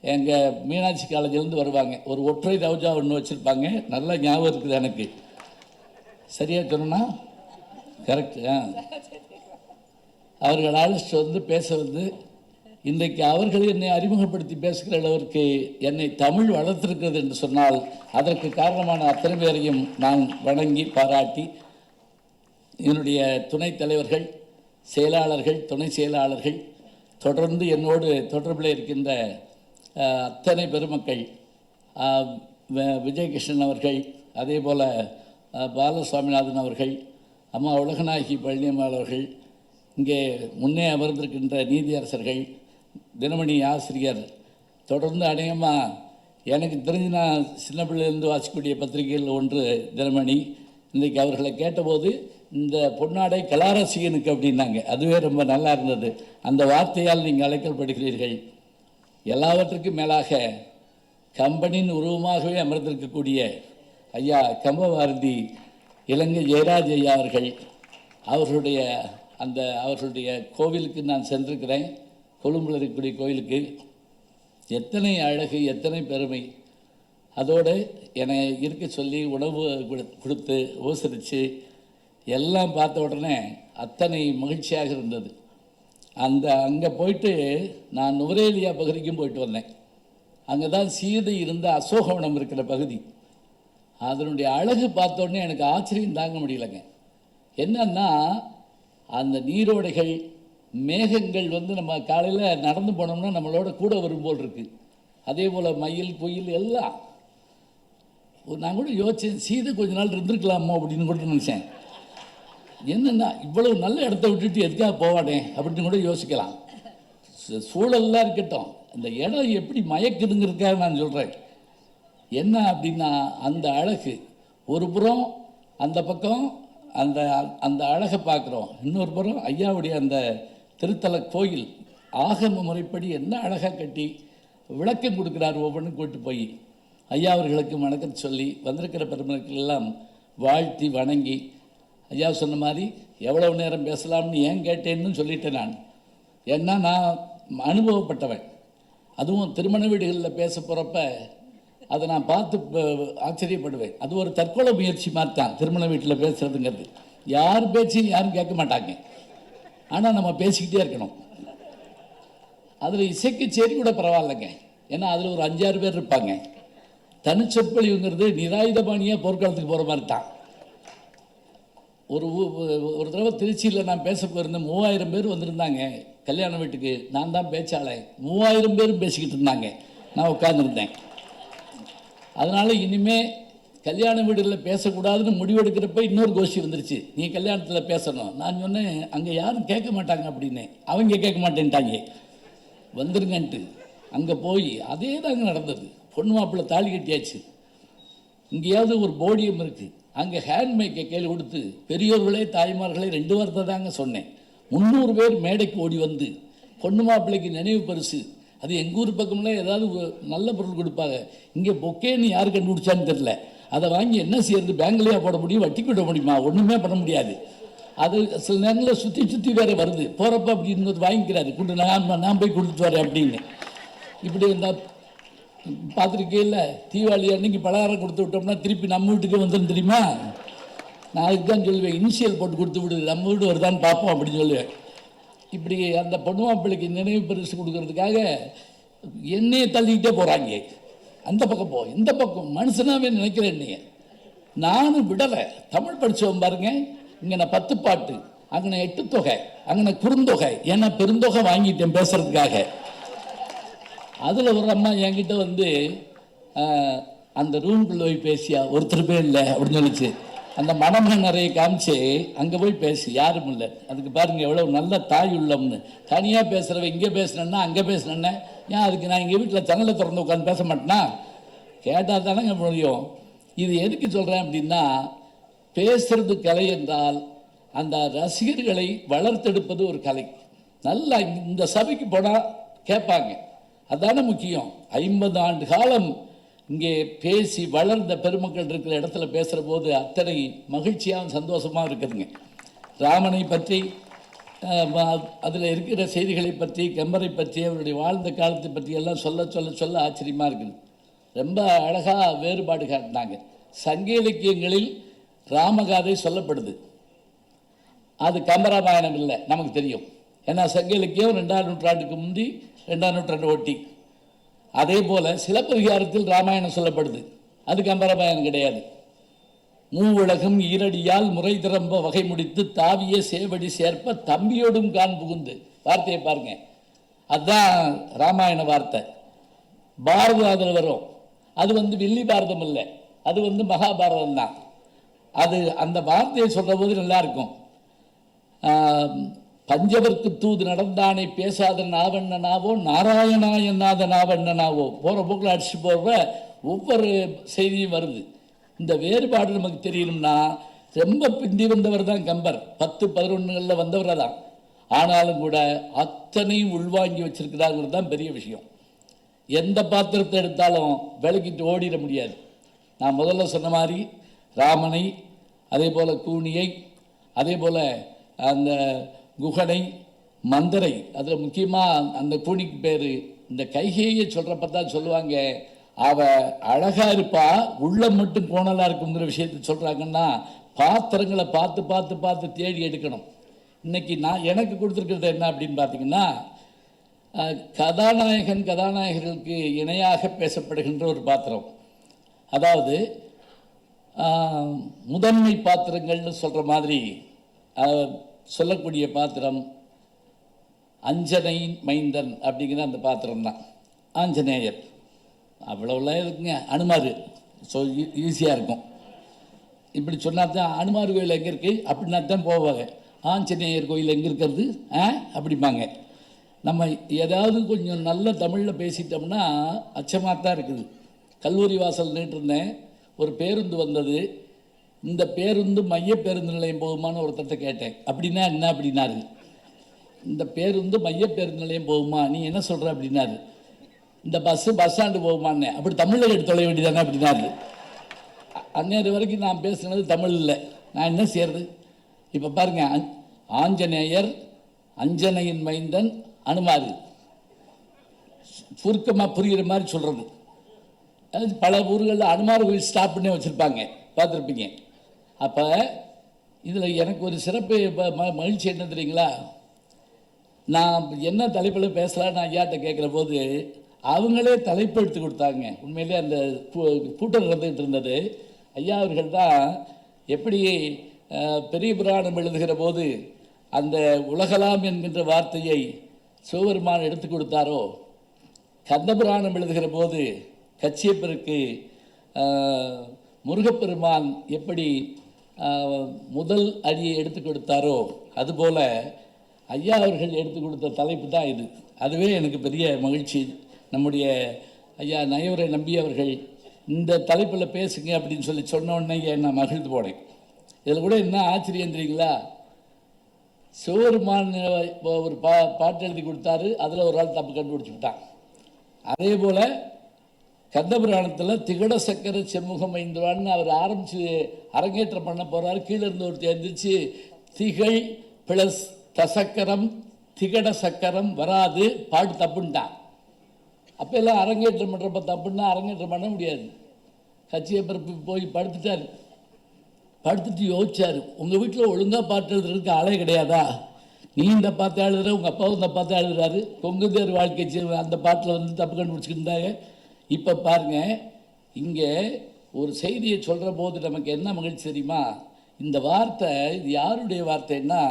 எங்கள் மீனாட்சி காலேஜிலேருந்து வருவாங்க. ஒரு ஒற்றை ரோஜா ஒன்று வச்சுருப்பாங்க, நல்லா ஞாபகம் இருக்குது எனக்கு. சரியாக சொன்னா கரெக்டு. அவர்கள் அழைச்சிட்டு வந்து பேச வந்து இன்றைக்கு அவர்கள் என்னை அறிமுகப்படுத்தி பேசுகிற அளவிற்கு என்னை தமிழ் வளர்த்திருக்கிறது என்று சொன்னால் அதற்கு காரணமான அத்தனை பேரையும் நான் வணங்கி பாராட்டி, என்னுடைய துணைத் தலைவர்கள், செயலாளர்கள், துணை செயலாளர்கள், தொடர்ந்து என்னோடு தொடர்பில் இருக்கின்ற அத்தனை பெருமக்கள், விஜயகிருஷ்ணன் அவர்கள், அதே போல் பாலசுவாமிநாதன் அவர்கள், அம்மா உலகநாயகி பழனியம்மாள் அவர்கள், இங்கே முன்னே அமர்ந்திருக்கின்ற நீதியரசர்கள், தினமணி ஆசிரியர், தொடர்ந்து அநேகமாக எனக்கு தெரிஞ்சு நான் சின்ன பிள்ளையிலேருந்து வாசிக்கக்கூடிய பத்திரிகைகள் ஒன்று தினமணி. இன்றைக்கி அவர்களை கேட்டபோது இந்த பொன்னாடை கலாரசிகனுக்கு அப்படின்னாங்க. அதுவே ரொம்ப நல்லா இருந்தது. அந்த வார்த்தையால் நீங்கள் அழைக்கப்படுகிறீர்கள். எல்லாவற்றுக்கும் மேலாக கம்பனின் உருவமாகவே அமர்ந்திருக்கக்கூடிய ஐயா கம்பபாரதி இலங்கை ஜெயராஜ் ஐயா அவர்களுடைய அவர்களுடைய கோவிலுக்கு நான் சென்றிருக்கிறேன். கொழும்பில் இருக்கக்கூடிய கோயிலுக்கு. எத்தனை அழகு, எத்தனை பெருமை. அதோடு என்னை இருக்க சொல்லி உணவு கொடுத்து உபசரித்து எல்லாம் பார்த்த உடனே அத்தனை மகிழ்ச்சியாக இருந்தது. அங்கே போயிட்டு நான் நுவரேலியா பகுதிக்கும் போயிட்டு வந்தேன். அங்கே தான் சீதை இருந்த அசோகவனம் இருக்கிற பகுதி. அதனுடைய அழகு பார்த்தோடனே எனக்கு ஆச்சரியம் தாங்க முடியலைங்க. என்னன்னா அந்த நீரோடைகள், மேகங்கள் வந்து நம்ம காலையில் நடந்து போனோம்னா நம்மளோட கூட வரும் போல் இருக்குது. அதே போல் மயில், குயில் எல்லாம். நான் கூட யோசித்தேன், சீதை கொஞ்ச நாள் இருந்திருக்கலாமோ அப்படின்னு கூட நினச்சேன். என்னென்னா இவ்வளவு நல்ல இடத்த விட்டுட்டு எதுக்காக போவானே அப்படின்னு கூட யோசிக்கலாம். சூழல்லாம் இருக்கட்டும், அந்த இடம் எப்படி மயக்குதுங்கிறதுக்காக நான் சொல்கிறேன். என்ன அப்படின்னா அந்த அழகு ஒரு புறம், அந்த பக்கம் அந்த அந்த அழகை பார்க்குறோம். இன்னொரு புறம் ஐயாவுடைய அந்த திருத்தல கோயில் ஆகம முறைப்படி என்ன அழகாக கட்டி விளக்கம் கொடுக்குறாரு. ஒவ்வொன்றும் கூட்டு போய் ஐயா அவர்களுக்கு வணக்கம் சொல்லி வந்திருக்கிற பெருமக்கள் எல்லாம் வாழ்த்தி வணங்கி, ஐயா சொன்ன மாதிரி எவ்வளவு நேரம் பேசலாம்னு ஏன் கேட்டேன்னு சொல்லிட்டேன் நான். ஏன்னா நான் அனுபவப்பட்டவன். அதுவும் திருமண வீடுகளில் பேச போகிறப்ப அதை நான் பார்த்து ஆச்சரியப்படுவேன். அது ஒரு தற்கொலை முயற்சி மாதிரி தான் திருமண வீட்டில் பேசுகிறதுங்கிறது. யார் பேச்சையும் யாரும் கேட்க மாட்டாங்க, ஆனால் நம்ம பேசிக்கிட்டே இருக்கணும். அதில் இசைக்கு சரி கூட பரவாயில்லைங்க, ஏன்னா அதில் ஒரு 5-6 பேர் இருப்பாங்க. தனிச்சொற்பொழிவுங்கிறது நிராயுதபாணியாக போர்க்காலத்துக்கு போகிற மாதிரி தான். ஒரு தடவை திருச்சியில் நான் பேச போயிருந்தேன். 3000 பேர் வந்திருந்தாங்க கல்யாண வீட்டுக்கு. நான் தான் பேச்சாளன். 3000 பேரும் பேசிக்கிட்டு இருந்தாங்க, நான் உட்கார்ந்துருந்தேன். அதனால் இனிமேல் கல்யாண வீடுகளில் பேசக்கூடாதுன்னு முடிவெடுக்கிறப்ப இன்னொரு கோஷ்டி வந்துருச்சு, நீ கல்யாணத்தில் பேசணும். நான் சொன்னேன், அங்கே யாரும் கேட்க மாட்டாங்க அப்படின்னு. அவங்க கேட்க மாட்டேன்ட்டாங்க, வந்துருங்கன்ட்டு. அங்கே போய் அதே தாங்க நடந்தது. பொண்ணு மாப்பிள்ளை தாலி கட்டியாச்சு. இங்கேயாவது ஒரு போடியம் இருக்குது, அங்கே ஹேண்ட்மேக்கை கையில் கொடுத்து பெரியோர்களே தாய்மார்களே 2 வார்த்தை தாங்க சொன்னேன். 300 பேர் மேடைக்கு ஓடி வந்து பொண்ணு மாப்பிள்ளைக்கு நினைவு பரிசு. அது எங்கள் ஊர் பக்கம்ல ஏதாவது நல்ல பொருள் கொடுப்பாங்க. இங்கே பொக்கேன்னு யார் கண்டுபிடிச்சான்னு தெரில. அதை வாங்கி என்ன செய்யறது, பேங்க்லேயே போட முடியும், வட்டி விட முடியுமா, ஒன்றுமே பண்ண முடியாது. அது சில நேரங்களில் சுற்றி சுற்றி வேறு வருது. போகிறப்ப அப்படி இன்னொரு வாங்கிக்கிறாரு, கொண்டு நான் போய் கொடுத்துட்டு வரேன் அப்படின்னு. இப்படி இருந்தால் பார்த்துருக்கையில் தீபாவளி அன்னைக்கு பலகாரம் கொடுத்து விட்டோம்னா திருப்பி நம்ம வீட்டுக்கே வந்துடும் தெரியுமா. நான் அதுக்கு தான் சொல்லுவேன், இனிஷியல் போட்டு கொடுத்து விடு, நம்ம வீடு வருதான்னு பார்ப்போம் அப்படின்னு சொல்லுவேன். இப்படி அந்த பொண்ணு மாப்பிள்ளைக்கு நினைவு பரிசு கொடுக்கறதுக்காக என்னையை தள்ளிக்கிட்டே போகிறாங்க. அந்த பக்கம் போ, இந்த பக்கம் மனுஷனாவே நினைக்கிறேன் என்னைய. நானும் விடலை. தமிழ் படித்தவன் பாருங்க, இங்கே நான் 10 பாட்டு, அங்கே நான் 8 தொகை, அங்கே நான் குறுந்தொகை, ஏன்னா பெருந்தொகை வாங்கிட்டேன் பேசுறதுக்காக. அதில் ஒரு அம்மா என்கிட்ட வந்து அந்த ரூம்குள்ளே போய் பேசியா, ஒருத்தர் பேர் இல்லை அப்படின்னு சொல்லிச்சு. அந்த மனமே நிறைய காமிச்சு அங்கே போய் பேசி யாரும் இல்லை. அதுக்கு பாருங்கள் எவ்வளோ நல்ல தாய் உள்ளம்னு. தனியாக பேசுகிறவ இங்கே பேசினேன்னா அங்கே பேசினேன்னா ஏன் அதுக்கு நான் எங்கள் வீட்டில் ஜன்னலை திறந்து உட்காந்து பேச மாட்டேன்னா, கேட்டால் தானேங்க முடியும். இது எதுக்கு சொல்கிறேன் அப்படின்னா, பேசுறது கலை என்றால் அந்த ரசிகர்களை வளர்த்தெடுப்பது ஒரு கலை. நல்லா இந்த சபைக்கு போனால் கேட்பாங்க, அதான முக்கியம். 50 ஆண்டு காலம் இங்கே பேசி வளர்ந்த பெருமக்கள் இருக்கிற இடத்துல பேசுகிற போது அத்தனை மகிழ்ச்சியாகவும் சந்தோஷமாக இருக்குதுங்க. ராமனை பற்றி அதில் இருக்கிற செய்திகளை பற்றி, கம்பரை பற்றி, அவருடைய வாழ்ந்த காலத்தை பற்றி எல்லாம் சொல்ல சொல்ல சொல்ல ஆச்சரியமாக இருக்குது. ரொம்ப அழகாக வேறுபாடு காட்டினாங்க. சங்க இலக்கியங்களில் ராமகாதை சொல்லப்படுது, அது கம்பராமாயணம் இல்லை, நமக்கு தெரியும். ஏன்னா சங்க இலக்கியம் 2ஆம் நூற்றாண்டுக்கு முந்தி 2ஆம் நூற்றாண்டு ஒட்டி. அதே போல் சிலப்பதிகாரத்தில் ராமாயணம் சொல்லப்படுது, அது கம்பராமாயணம் கிடையாது. மூவுலகம் ஈரடியால் முறை திறம்ப வகை முடித்து தாவிய சேவடி சேர்ப்ப தம்பியோடும் கான் புகுந்து, வார்த்தையை பாருங்க, அதுதான் ராமாயண வார்த்தை. பாரதம் அதில் வரும், அது வில்லி பாரதம் இல்லை, அது மகாபாரதம் தான். அது அந்த வார்த்தையை சொல்கிற போது நல்லா இருக்கும். பஞ்சவர்க்கு தூது நடந்தானே பேசாத நாவண்ணனாவோ நாராயணா என்னாத நாவண்ணனாவோ போகிற போக்கில் அடிச்சு போகிற ஒவ்வொரு செய்தியும் வருது. இந்த வேறுபாடு நமக்கு தெரியணும்னா ரொம்ப பிந்தி வந்தவர் தான் கம்பர், 10-11களில் வந்தவர் தான். ஆனாலும் கூட அத்தனையும் உள்வாங்கி வச்சிருக்கிறாங்கிறது தான் பெரிய விஷயம். எந்த பாத்திரத்தை எடுத்தாலும் விளக்கிட்டு ஓடிட முடியாது. நான் முதல்ல சொன்ன மாதிரி ராமனை, அதே போல் கூனியை, அதே போல் அந்த குகனை, மந்தரை, அதில் முக்கியமாக அந்த கூனிக்கு பேர் இந்த கைகையை சொல்கிறப்ப தான் சொல்லுவாங்க, அவள் அழகாக இருப்பா, உள்ளம் மட்டும் கோணலாக இருக்குங்கிற விஷயத்தை சொல்கிறாங்கன்னா பாத்திரங்களை பார்த்து பார்த்து பார்த்து தேடி எடுக்கணும். இன்றைக்கி நான் எனக்கு கொடுத்துருக்கிறது என்ன அப்படின்னு பார்த்தீங்கன்னா, கதாநாயகர்களுக்கு இணையாக பேசப்படுகின்ற ஒரு பாத்திரம். அதாவது முதன்மை பாத்திரங்கள்னு சொல்கிற மாதிரி சொல்லக்கூடிய பாத்திரம் அஞ்சனை மைந்தன் அப்படிங்கிற அந்த பாத்திரம் தான். ஆஞ்சநேயர் அவ்வளோலாம் இருக்குங்க. அனுமார் ஈஸியாக இருக்கும். இப்படி சொன்னால் தான் அனுமார் கோயில் எங்கே இருக்குது அப்படின்னா தான் போவாங்க. ஆஞ்சநேயர் கோயில் எங்கே இருக்கிறது அப்படிம்பாங்க. நம்ம ஏதாவது கொஞ்சம் நல்ல தமிழில் பேசிட்டோம்னா அச்சமாக தான் இருக்குது. கல்லூரி வாசல் நின்றுருந்தேன், ஒரு பேருந்து வந்தது. இந்த பேருந்து மைய பேருந்து நிலையம் போகுமான்னு ஒருத்தர்கிட்ட கேட்டேன். அப்படின்னா என்ன அப்படின்னாரு. இந்த பேருந்து மைய பேருந்து நிலையம் போகுமா, நீ என்ன சொல்கிற அப்படின்னாரு. இந்த பஸ்ஸு பஸ் ஸ்டாண்டு போகுமான்னு, அப்படி தமிழில் எடுத்து தொலை வேண்டியதானே அப்படின்னாரு. அந்நேரம் வரைக்கும் நான் பேசுனது தமிழ் இல்லை, நான் என்ன செய்யறது. இப்போ பாருங்க, ஆஞ்சநேயர், அஞ்சனையின் மைந்தன், அனுமார், சுருக்கமாக புரிகிற மாதிரி சொல்கிறது. அது பல ஊர்களில் அனுமார் கோயில் ஸ்டாப் பண்ணி வச்சுருப்பாங்க, பார்த்துருப்பீங்க. அப்போ இதில் எனக்கு ஒரு சிறப்பு மகிழ்ச்சி என்ன தெரியுங்களா, நான் என்ன தலைப்பில் பேசலான்னு ஐயாட்ட கேட்குற போது அவங்களே தலைப்பு எடுத்து கொடுத்தாங்க. உண்மையிலே அந்த கூட்டம் நடந்துகிட்டு இருந்தது. ஐயா அவர்கள் தான் எப்படி பெரிய புராணம் எழுதுகிற போது அந்த உலகலாம் என்கின்ற வார்த்தையை சிவபெருமான் எடுத்து கொடுத்தாரோ, கந்தபுராணம் எழுதுகிற போது கச்சியப்பருக்கு முருகப்பெருமான் எப்படி முதல் அடியை எடுத்து கொடுத்தாரோ, அதுபோல் ஐயா அவர்கள் எடுத்து கொடுத்த தலைப்பு தான் இது. அதுவே எனக்கு பெரிய மகிழ்ச்சி. நம்முடைய ஐயா நயவரை நம்பி அவர்கள் இந்த தலைப்பில் பேசுங்க அப்படின்னு சொல்லி சொன்ன உடனே நான் மகிழ்ந்து போனேன். இதில் கூட என்ன ஆச்சரியம் தெரியுங்களா, சிவபெருமான் ஒரு பாட்டு எழுதி கொடுத்தாரு, அதில் ஒரு ஆள் தப்பு கண்டுபிடிச்சுக்கிட்டான். அதே போல் கந்தபுராணத்தில் திகட சக்கர செம்முகம் ஐந்துவான்னு அவர் ஆரம்பித்து அரங்கேற்றம் பண்ண போகிறாரு. கீழே இருந்து ஒருத்தர் எழுந்திரிச்சு திகழ் பிளஸ் தசக்கரம் திகட சக்கரம் வராது, பாட்டு தப்புன்ட்டான். அப்போ எல்லாம் அரங்கேற்றம் பண்ணுறப்ப தப்புன்னா அரங்கேற்றம் பண்ண முடியாது. கச்சியப்பரப்பு போய் படுத்துட்டார். படுத்துட்டு யோசிச்சார், உங்கள் வீட்டில் ஒழுங்காக பாட்டு எழுதுறதுக்கு ஆளே கிடையாதா? நீ இந்த பாட்டு எழுதுற, உங்கள் அப்பாவும் இந்த பாட்டு எழுதுறாரு, கொங்குதேர் வாழ்க்கை அந்த பாட்டில் தப்பு கண்டுபிடிச்சிக்கிட்டாங்க. இப்போ பாருங்கள், இங்கே ஒரு செய்தியை சொல்கிற போது நமக்கு என்ன மகிழ்ச்சி தெரியுமா, இந்த வார்த்தை இது யாருடைய வார்த்தைன்னா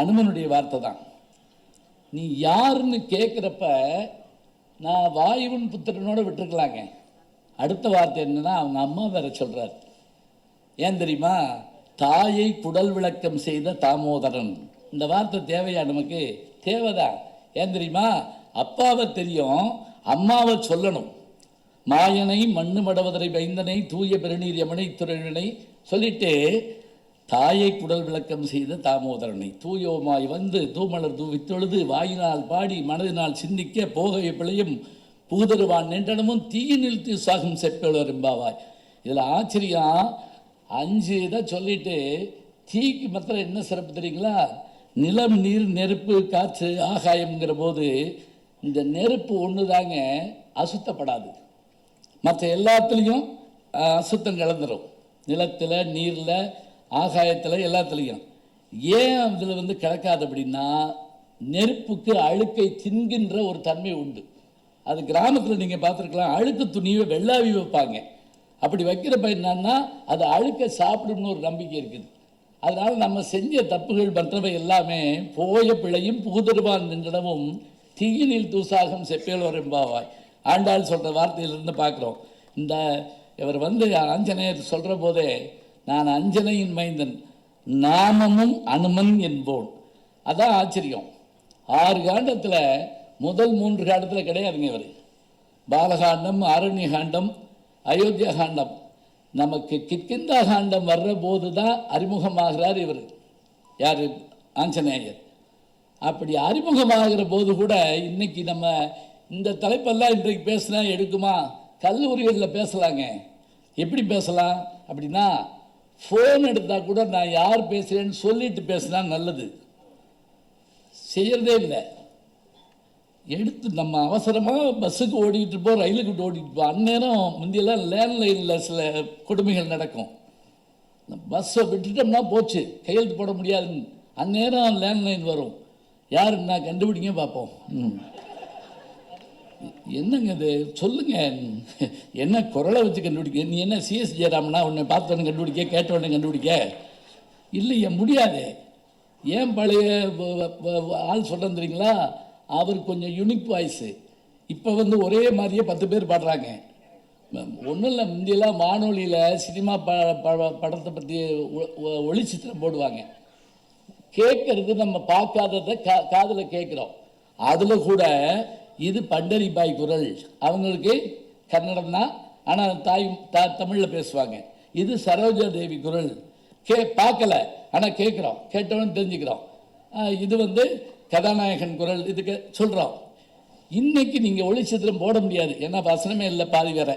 அனுமனுடைய வார்த்தை தான். நீ யாருன்னு கேட்குறப்ப நான் வாயுவின் புத்திரனோட விட்டுருக்கலாங்க. அடுத்த வார்த்தை என்னன்னா அவங்க அம்மா வேற சொல்கிறார். ஏன் தெரியுமா, தாயை குடல் விளக்கம் செய்த தாமோதரன். இந்த வார்த்தை தேவையா நமக்கு? தேவைதான். ஏன் தெரியுமா, அப்பாவை தெரியும், அம்மாவை சொல்லணும். மாயனை மண்ணு மடவதரை வைந்தனை தூய பெருநீர் யமனை துறையினை சொல்லிட்டு தாயை குடல் விளக்கம் செய்த தாமோதரனை தூயோமாய் வந்து தூமலர் தூவித்தொழுது வாயினால் பாடி மனதினால் சிந்திக்க போகைய பிழையும் புகுதருவான் நின்றனமும் தீயினில் தீசாகும் செப்பேளர் என்பாவாய். இதில் ஆச்சரியம், 5 இதை சொல்லிட்டு தீக்கு மாத்திரம் என்ன சிறப்பு தெரியுங்களா? நிலம், நீர், நெருப்பு, காற்று, ஆகாயம்ங்கிற போது இந்த நெருப்பு ஒன்று தாங்க அசுத்தப்படாது. மற்ற எல்லாத்துலேயும் அசுத்தம் கலந்துடும். நிலத்தில், நீரில், ஆகாயத்தில், எல்லாத்துலேயும். ஏன் அதில் கிடக்காது அப்படின்னா, நெருப்புக்கு அழுக்கை தின்கின்ற ஒரு தன்மை உண்டு. அது கிராமத்தில் நீங்கள் பார்த்துருக்கலாம், அழுக்கு துணியை வெள்ளாவி வைப்பாங்க. அப்படி வைக்கிறப்ப என்னன்னா அது அழுக்க சாப்பிடும்னு ஒரு நம்பிக்கை இருக்குது. அதனால் நம்ம செஞ்ச தப்புகள் மற்றவை எல்லாமே போய பிழையும் புகுதருவான் நின்றனமும் தீயினில் தூசாகம் செப்பேலோர் என்பாவாய். ஆண்டாள் சொல்கிற வார்த்தையிலிருந்து பார்க்குறோம். இந்த இவர் ஆஞ்சநேயர் சொல்கிற போதே, நான் அஞ்சனையின் மைந்தன் நாமமும் அனுமன் என்போன். அதான் ஆச்சரியம். 6 காண்டத்தில் முதல் 3 காண்டத்தில் கிடையாதுங்க இவர். பாலகாண்டம், ஆரண்ய காண்டம், அயோத்தியா காண்டம். நமக்கு கிஷ்கிந்தா காண்டம் வர்ற போது தான் அறிமுகமாகிறார் இவர். யார்? ஆஞ்சநேயர். அப்படி அறிமுகமாகிற போது கூட இன்னைக்கு நம்ம இந்த தலைப்பெல்லாம் இன்றைக்கு பேசினா எடுக்குமா? கல்லூரிகளில் பேசலாங்க. எப்படி பேசலாம் அப்படின்னா, ஃபோன் எடுத்தால் கூட நான் யார் பேசுகிறேன்னு சொல்லிட்டு பேசினா நல்லது. செய்கிறதே இல்லை. எடுத்து நம்ம அவசரமாக பஸ்ஸுக்கு ஓடிக்கிட்டு இருப்போம், ரயிலுக்கு ஓடிட்டு இருப்போம். அந்நேரம் முந்தியெல்லாம் லேண்ட்லைனில் சில கொடுமைகள் நடக்கும். பஸ்ஸை விட்டுட்டோம்னா போச்சு, கையெழுத்து போட முடியாதுன்னு. அந்நேரம் லேண்ட்லைன் வரும். யாருன்னா கண்டுபிடிங்க பார்ப்போம். என்னங்க இது சொல்லுங்க, என்ன குரலை வச்சு கண்டுபிடிக்க? நீ என்ன சிஎஸ் ஜெயராமனா உன்னை பார்த்தோன்னு கண்டுபிடிக்க, கேட்டவுடனே கண்டுபிடிக்க? இல்லையே, முடியாது. ஏன் பழைய ஆள் சொல்கிறேன் தெரியுங்களா? அவர் கொஞ்சம் யூனிக் வாய்ஸு. இப்போ ஒரே மாதிரியே 10 பேர் பாடுறாங்க. ஒன்றும் இல்லை, முந்தியெல்லாம் வானொலியில் சினிமா படத்தை பற்றி ஒளிச்சித்திரம் போடுவாங்க. கேட்கறது நம்ம பார்க்காததை காதில் கேட்குறோம். அதில் கூட இது பண்டரிபாய் குரல். அவங்களுக்கு கன்னடம் தான், ஆனால் தமிழில் பேசுவாங்க. இது சரோஜா தேவி குரல். பார்க்கல, ஆனால் கேட்குறோம், கேட்டவன்னு தெரிஞ்சுக்கிறோம். இது கதாநாயகன் குரல். இதுக்கு சொல்கிறோம். இன்னைக்கு நீங்கள் ஒளிச்சித்திரம் போட முடியாது, ஏன்னா வசனமே இல்லை, பாதி வேற.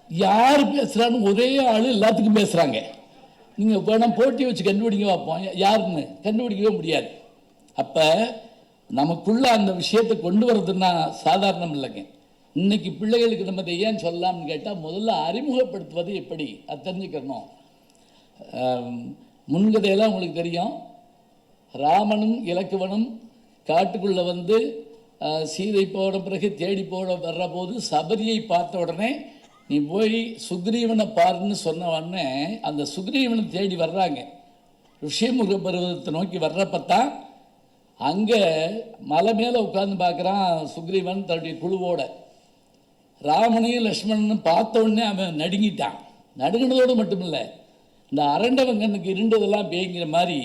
யார் பேசுகிறான்னு ஒரே ஆள் எல்லாத்துக்கும் பேசுகிறாங்க. நீங்கள் வேணாம் போட்டி வச்சு கண்டுபிடிக்க பார்ப்போம், யாருன்னு கண்டுபிடிக்கவே முடியாது. அப்போ நமக்குள்ள அந்த விஷயத்தை கொண்டு வரதுன்னா சாதாரணம் இல்லைங்க. இன்னைக்கு பிள்ளைகளுக்கு நம்ம இதை ஏன் சொல்லலாம்னு கேட்டால், முதல்ல அறிமுகப்படுத்துவது எப்படி அது தெரிஞ்சுக்கணும். முன்கதையெல்லாம் உங்களுக்கு தெரியும். ராமனும் இலக்குவனும் காட்டுக்குள்ளே சீதை போன பிறகு தேடி வர்ற போது சபரியை பார்த்த உடனே நீ போய் சுக்ரீவனை பாருன்னு சொன்ன உடனே அந்த சுக்ரீவனை தேடி வர்றாங்க. ரிஷிமுக பருவத்தை நோக்கி வர்றப்பத்தான் அங்கே மலை மேலே உட்காந்து பார்க்குறான் சுக்ரீவன் தன்னுடைய குழுவோட. ராமனையும் லக்ஷ்மணனும் பார்த்த உடனே அவன் நடுங்கிட்டான். நடுங்கினதோடு மட்டும் இல்லை, இந்த அரண்டவங்கனுக்கு இருண்டதெல்லாம் பேய்ங்கிற மாதிரி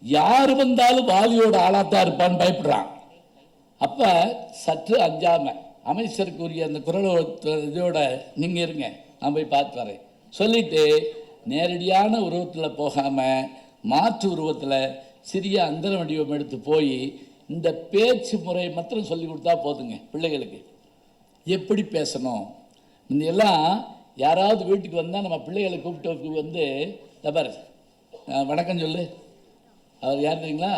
யார் வந்தாலும் வாலியோட ஆளாத்தான் இருப்பான்னு பயப்படுறான். அப்போ சற்று அஞ்சாமல் அமைச்சருக்குரிய அந்த குரல் இதோட நீங்கள் இருங்க, நான் போய் பார்த்து வரேன் சொல்லிட்டு நேரடியான உருவத்தில் போகாமல் மாற்று உருவத்தில் சிறிய அந்தர வடிவம் எடுத்து போய் இந்த பேச்சு முறை மாத்திரம் சொல்லி கொடுத்தா போதுங்க. பிள்ளைகளுக்கு எப்படி பேசணும். முந்தையெல்லாம் யாராவது வீட்டுக்கு வந்தால் நம்ம பிள்ளைகளை கூப்பிட்டு தபர் வணக்கம் சொல்லு. அவர் யார் தெரியுங்களா?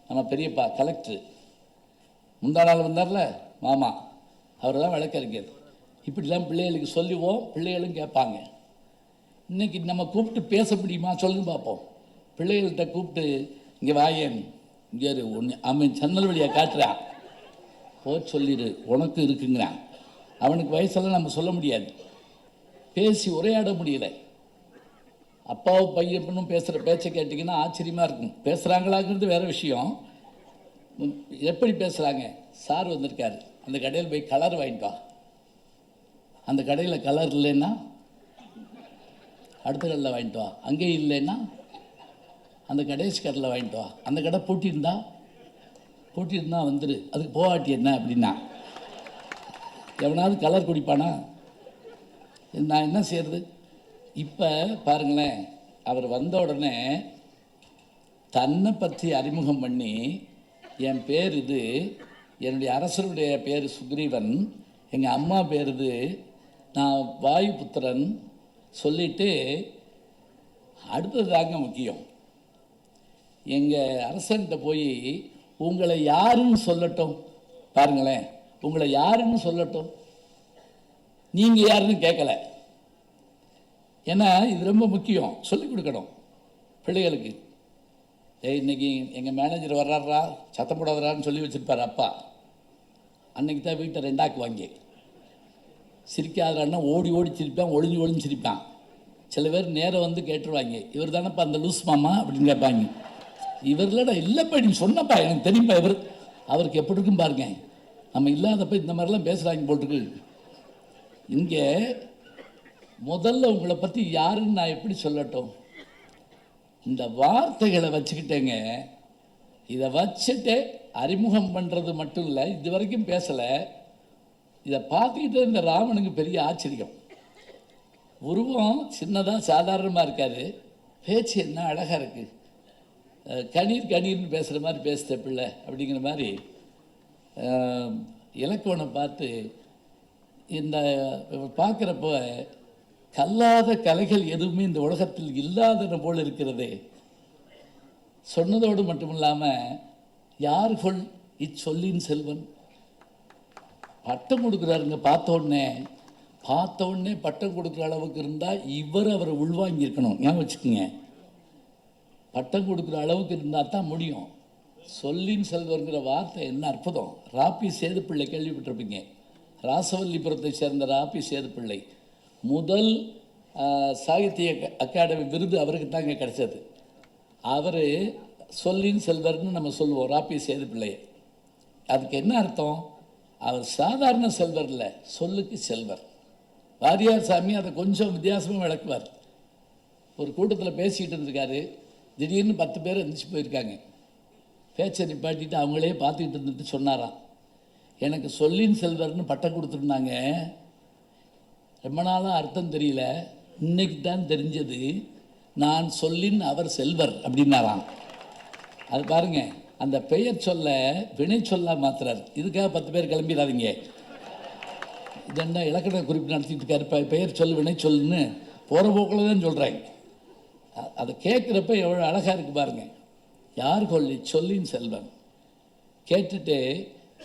நம்ம பெரியப்பா கலெக்டர். முந்தா நாள் வந்தார்ல மாமா, அவர் தான் விளக்கறிஞர். இப்படிலாம் பிள்ளைகளுக்கு சொல்லுவோம், பிள்ளைகளும் கேட்பாங்க. இன்றைக்கி நம்ம கூப்பிட்டு பேச முடியுமா சொல்லுங்க பார்ப்போம். பிள்ளைகள்கிட்ட கூப்பிட்டு இங்கே வாயன் இங்கே ஒன்று அவன் சன்னல் வழியாக காட்டுறான், சொல்லிடு உனக்கு இருக்குங்கிறான். அவனுக்கு வயசெல்லாம் நம்ம சொல்ல முடியாது, பேசி உரையாட முடியல. அப்பாவும் பையனும் பேசுகிற பேச்சை கேட்டிங்கன்னா ஆச்சரியமாக இருக்கும். பேசுகிறாங்களாங்கிறது வேறு விஷயம். எப்படி பேசுகிறாங்க? சார் வந்திருக்காரு, அந்த கடையில் போய் கலர் வாங்கிட்டு வா. அந்த கடையில் கலர் இல்லைன்னா அடுத்த கடையில் வாங்கிட்டு வா. அங்கேயும் இல்லைன்னா அந்த கடைசி கடையில் வாங்கிட்டு வா. அந்த கடை பூட்டியிருந்தா வந்துடு. அதுக்கு போகாட்டி என்ன அப்படின்னா எவனாவது கலர் குடிப்பானா? நான் என்ன செய்யறது? இப்போ பாருங்களேன், அவர் வந்த உடனே தன்னை பற்றி அறிமுகம் பண்ணி, என் பேர் இது, என்னுடைய அரசருடைய பேர் சுக்ரீவன், எங்கள் அம்மா பேருது, நான் வாயுபுத்திரன் சொல்லிட்டு அடுத்தது தாங்க முக்கியம். எங்கள் அரசன்கிட்ட போய் உங்களை யாருன்னு சொல்லட்டும், பாருங்களேன், உங்களை யாருன்னு சொல்லட்டும், நீங்கள் யாருன்னு கேட்கல. ஏன்னா இது ரொம்ப முக்கியம், சொல்லிக் கொடுக்கணும் பிள்ளைகளுக்கு. இன்னைக்கு எங்கள் மேனேஜர் வர்றாரா, சத்தம் போடாதரான்னு சொல்லி வச்சுருப்பார் அப்பா. அன்னைக்கு தான் வீட்டை ரெண்டாக்குவாங்க. சிரிக்காதரான்னா ஓடி ஓடி சிரிப்பான், ஒளிஞ்சு ஒளிஞ்சு சிரிப்பான். சில பேர் நேரம் வந்து கேட்டுருவாங்க, இவர் தானேப்பா அந்த லூஸ் மாமா அப்படின்னு கேட்பாங்க. இவர்களோட இல்லைப்பா நீ சொன்னப்பா எனக்கு தெரியும்பா இவர். அவருக்கு எப்படி இருக்கும் பாருங்க, நம்ம இல்லாதப்ப இந்த மாதிரிலாம் பேசுகிறாங்க போட்டுருக்கு. இங்கே முதல்ல உங்களை பற்றி யாருன்னு நான் எப்படி சொல்லட்டும்? இந்த வார்த்தைகளை வச்சுக்கிட்டேங்க. இதை வச்சுட்டு அறிமுகம் பண்ணுறது மட்டும் இல்லை, இது வரைக்கும் பேசலை. இதை பார்த்துக்கிட்டு இந்த ராமனுக்கு பெரிய ஆச்சரியம். உருவம் சின்னதாக சாதாரணமாக இருக்காது, பேச்சு என்ன அழகாக இருக்குது. கணீர் கணீர்னு பேசுகிற மாதிரி பேசுகிற பிள்ளை அப்படிங்கிற மாதிரி இலக்கணம் பார்த்து இந்த பார்க்குறப்ப கல்லாத கலைகள் எதுவுமே இந்த உலகத்தில் இல்லாதன போல் இருக்கிறதே. சொன்னதோடு மட்டும் இல்லாமல் யார்கள் இச்சொல்லின் செல்வன் பட்டம் கொடுக்குறாருங்க. பார்த்த உடனே பட்டம் கொடுக்குற அளவுக்கு இருந்தால் அவரை உள்வாங்கியிருக்கணும். ஞாபகம் வச்சுக்கோங்க, பட்டம் கொடுக்குற அளவுக்கு இருந்தால் தான் முடியும். சொல்லின் செல்வங்கிற வார்த்தை என்ன அற்புதம். ராபி சேதுப்பிள்ளை கேள்விப்பட்டிருப்பீங்க. ராசவல்லிபுரத்தை சேர்ந்த ராபி சேதுப்பிள்ளை முதல் சாகித்ய அகாடமி விருது அவருக்கு தாங்க கிடைச்சது. அவர் சொல்லின் செல்வர்னு நம்ம சொல்லுவோம் ராபி சேதுப்பிள்ளையை. அதுக்கு என்ன அர்த்தம்? அவர் சாதாரண செல்வர் இல்லை, சொல்லுக்கு செல்வர். வாரியார் சாமி அதை கொஞ்சம் வித்தியாசமாக விளக்குவார். ஒரு கூட்டத்தில் பேசிக்கிட்டு இருந்திருக்காரு, திடீர்னு 10 பேர் எந்திரிச்சு போயிருக்காங்க. பேச்சை நிப்பாட்டிட்டு அவங்களே பார்த்துக்கிட்டு இருந்துட்டு சொன்னாராம், எனக்கு சொல்லின் செல்வர்னு பட்டம் கொடுத்துருந்தாங்க, ரொம்ப நாளாக அர்த்தம் தெரியல, இன்னைக்கு தான் தெரிஞ்சது, நான் சொல்லின் அவர் செல்வர் அப்படின்னாராம். அது பாருங்க, அந்த பெயர் சொல்ல வினை சொல்ல மாத்துறாரு. இதுக்காக 10 பேர் கிளம்பிடாதீங்க. இதென்ன இலக்கண குறிப்பு நடத்திட்டு இருக்காரு, பெயர் சொல் வினை சொல்லுன்னு போகிற போக்கில் தான் சொல்கிறாங்க. அதை கேட்குறப்ப எவ்வளோ அழகாக இருக்குது பாருங்க. யார் கொல்லி சொல்லின் செல்வன் கேட்டுட்டு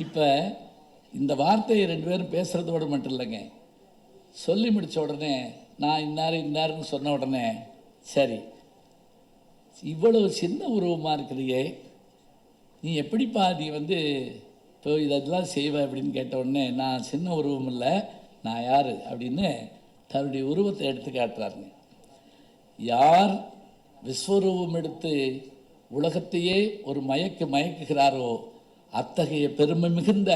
இப்போ இந்த வார்த்தையை 2 பேரும் பேசுகிறதோடு மட்டும் இல்லைங்க, சொல்லி முடித்த உடனே நான் இன்னாருன்னு சொன்ன உடனே சரி இவ்வளவு சின்ன உருவமாக இருக்கிறியே, நீ எப்படிப்பா நீ இப்போ இதெல்லாம் செய்வ அப்படின்னு கேட்ட உடனே நான் சின்ன உருவம் இல்லை, நான் யார் அப்படின்னு தன்னுடைய உருவத்தை எடுத்து காட்டுறாருங்க. யார் விஸ்வரூபம் எடுத்து உலகத்தையே ஒரு மயக்குகிறாரோ அத்தகைய பெருமை மிகுந்த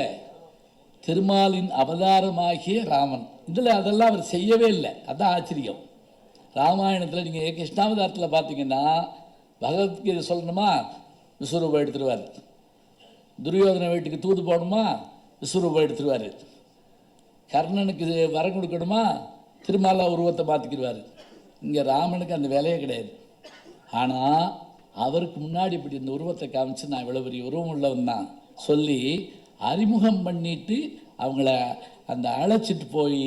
திருமாலின் அவதாரமாகிய ராமன். இதில் அதெல்லாம் அவர் செய்யவே இல்லை, அதான் ஆச்சரியம். ராமாயணத்தில் நீங்கள் கிருஷ்ணாவதாரத்தில் பார்த்தீங்கன்னா பகவத்கீதை சொல்லணுமா விஸ்வரூபம் எடுத்துருவார். துரியோதன வீட்டுக்கு தூது போகணுமா விஸ்வரூபம் எடுத்துருவார். கர்ணனுக்கு வரம் கொடுக்கணுமா திருமாலா உருவத்தை மாற்றிக்கிடுவார். இங்கே ராமனுக்கு அந்த வேலையே கிடையாது. ஆனால் அவருக்கு முன்னாடி இப்படி இந்த உருவத்தை காமிச்சு நான் இவ்வளோ பெரிய உருவம் உள்ளவன் தான் சொல்லி அறிமுகம் பண்ணிட்டு அவங்கள அந்த அழைச்சிட்டு போய்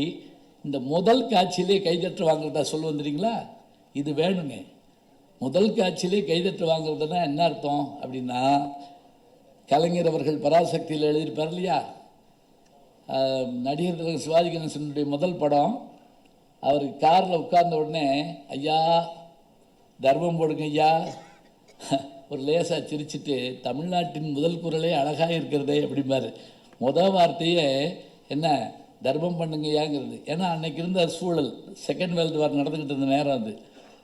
இந்த முதல் காட்சியிலே கைதட்டு வாங்குறதா சொல்ல வந்துடுறீங்களா? இது வேணுங்க. முதல் காட்சியிலே கைதட்டு வாங்குறதுனா என்ன அர்த்தம் அப்படின்னா, கலைஞர் அவர்கள் பராசக்தியில் எழுதியிருப்பார் இல்லையா, நடிகர் சிவாஜி கணேசனுடைய முதல் படம். அவர் காரில் உட்கார்ந்த உடனே ஐயா தர்மம் போடுங்க ஐயா ஒரு லேசாக சிரிச்சுட்டு தமிழ்நாட்டின் முதல் குரலே அழகாக இருக்கிறதே அப்படிம்பாரு. முதல் வார்த்தையே என்ன தர்மம் பண்ணுங்கய்யாங்கிறது. ஏன்னா அன்னைக்கு இருந்த சூழல் செகண்ட் வேர்ல்டு வார் நடந்துக்கிட்டு இருந்த நேரம், அது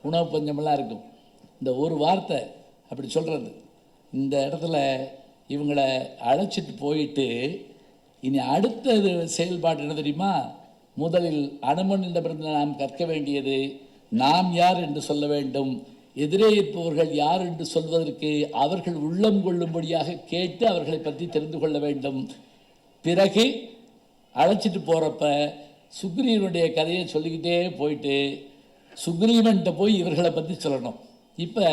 உணவு பஞ்சமெல்லாம் இருக்கும். இந்த ஒரு வார்த்தை அப்படி சொல்கிறது. இந்த இடத்துல இவங்களை அழைச்சிட்டு போயிட்டு இனி அடுத்தது செயல்பாடு என்ன தெரியுமா? முதலில் அனுமனிடமிருந்து நாம் கற்க வேண்டியது நாம் யார் என்று சொல்ல வேண்டும். எதிரே இருப்பவர்கள் யார் என்று சொல்வதற்கு அவர்கள் உள்ளம் கொள்ளும்படியாக கேட்டு அவர்களை பற்றி தெரிந்து கொள்ள வேண்டும். பிறகு அழைச்சிட்டு போகிறப்ப சுக்ரீவனுடைய கதையை சொல்லிக்கிட்டே போயிட்டு சுக்ரீவன்கிட்ட போய் இவர்களை பற்றி சொல்லணும். இப்போ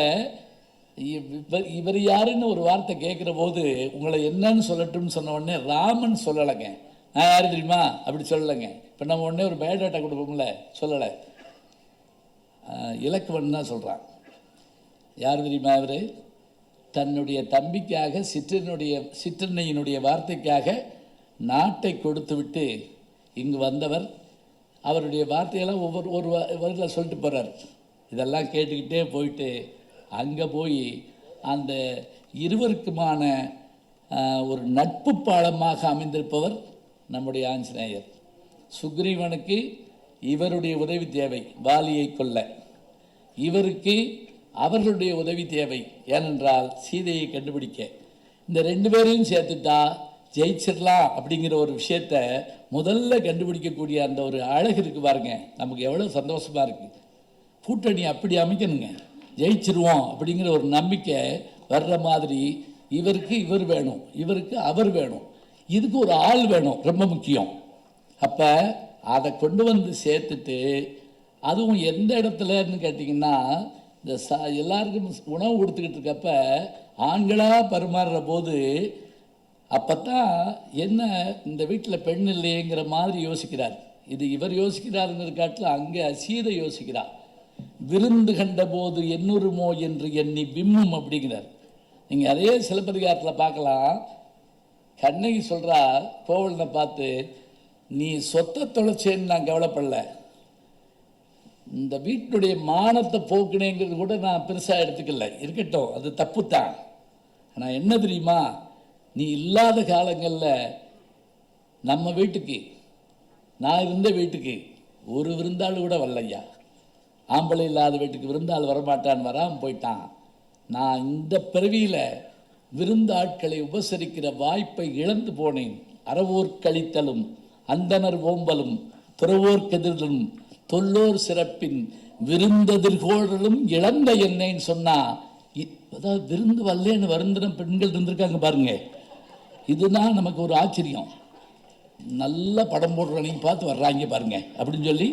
இவர் யாருன்னு ஒரு வார்த்தை கேட்குற போது உங்களை என்னன்னு சொல்லட்டும்னு சொன்ன உடனே ராமன் சொல்லலைங்க. நான் யார் தெரியுமா அப்படி சொல்லலைங்க. இப்போ நம்ம உடனே ஒரு பயோடேட்டா கொடுப்போம்ல, சொல்லலை. இலக்குவன் தான் சொல்கிறான். யார் தெரியுமா அவர்? தன்னுடைய தம்பிக்காக சிற்றன்னையினுடைய வார்த்தைக்காக நாட்டை கொடுத்து விட்டு இங்கு வந்தவர். அவருடைய வார்த்தையெல்லாம் ஒரு வருடம் சொல்லிட்டு போகிறார். இதெல்லாம் கேட்டுக்கிட்டே போயிட்டு அங்கே போய் அந்த இருவருக்குமான ஒரு நட்பு பாலமாக அமைந்திருப்பவர் நம்முடைய ஆஞ்சநேயர். சுக்ரீவனுக்கு இவருடைய உதவி தேவை, வாலியை கொல்ல. இவருக்கு அவர்களுடைய உதவி தேவை, ஏனென்றால் சீதையை கண்டுபிடிக்க. இந்த 2 பேரையும் சேர்த்துட்டா ஜெயிச்சிடலாம் அப்படிங்கிற ஒரு விஷயத்த முதல்ல கண்டுபிடிக்கக்கூடிய அந்த ஒரு அழகு இருக்கு பாருங்க, நமக்கு எவ்வளோ சந்தோஷமாக இருக்குது. கூட்டணி அப்படி அமைக்கணுங்க, ஜெயிச்சிருவோம் அப்படிங்கிற ஒரு நம்பிக்கை வர்ற மாதிரி. இவருக்கு இவர் வேணும், இவருக்கு அவர் வேணும், இதுக்கு ஒரு ஆள் வேணும், ரொம்ப முக்கியம். அப்போ அதை கொண்டு வந்து சேர்த்துட்டு, அதுவும் எந்த இடத்துலன்னு கேட்டிங்கன்னா, இந்த எல்லாருக்கும் உணவு கொடுத்துக்கிட்டு இருக்கப்ப ஆண்களாக பரிமாறுற போது அப்போ தான் என்ன இந்த வீட்டில் பெண் இல்லையேங்கிற மாதிரி யோசிக்கிறார். இது இவர் யோசிக்கிறாருங்கிற காட்டில் அங்கே சீதை யோசிக்கிறார். விருந்து கண்ட போது என்னுருமோ என்று எண்ணி விம்மும் அப்படிங்கிறார். நீங்கள் அதே சிலப்பதிகாரத்தில் பார்க்கலாம். கண்ணகி சொல்கிறா கோவலனை பார்த்து, நீ சொத்தை தொலைச்சேன்னு நான் கவலைப்படல, இந்த வீட்டுடைய மானத்தை போக்குனேங்கிறது கூட நான் பெருசாக எடுத்துக்கல, இருக்கட்டும், அது தப்பு தான். ஆனால் என்ன தெரியுமா, நீ இல்லாத காலங்களில் நம்ம வீட்டுக்கு, நான் இருந்த வீட்டுக்கு ஒரு விருந்தாள் கூட வரலையா. ஆம்பளை இல்லாத வீட்டுக்கு விருந்தாள் வரமாட்டான்னு வராமல் போயிட்டான். நான் இந்த பிறவியில் விருந்தாட்களை உபசரிக்கிற வாய்ப்பை இழந்து போனேன். அறவோர் கழித்தலும் அந்தனர் ஓம்பலும் துறவோர் கெதிரும் தொல்லோர் சிறப்பின் விருந்ததிர்கோடலும் இழந்த என்னைன்னு சொன்னா, அதாவது விருந்து வரலன்னு வருந்தின பெண்கள் இருந்திருக்காங்க பாருங்க. இதுதான் நமக்கு ஒரு ஆச்சரியம். நல்ல படம் போடுற நீங்கள் பார்த்து வர்றாங்க பாருங்க அப்படின்னு சொல்லி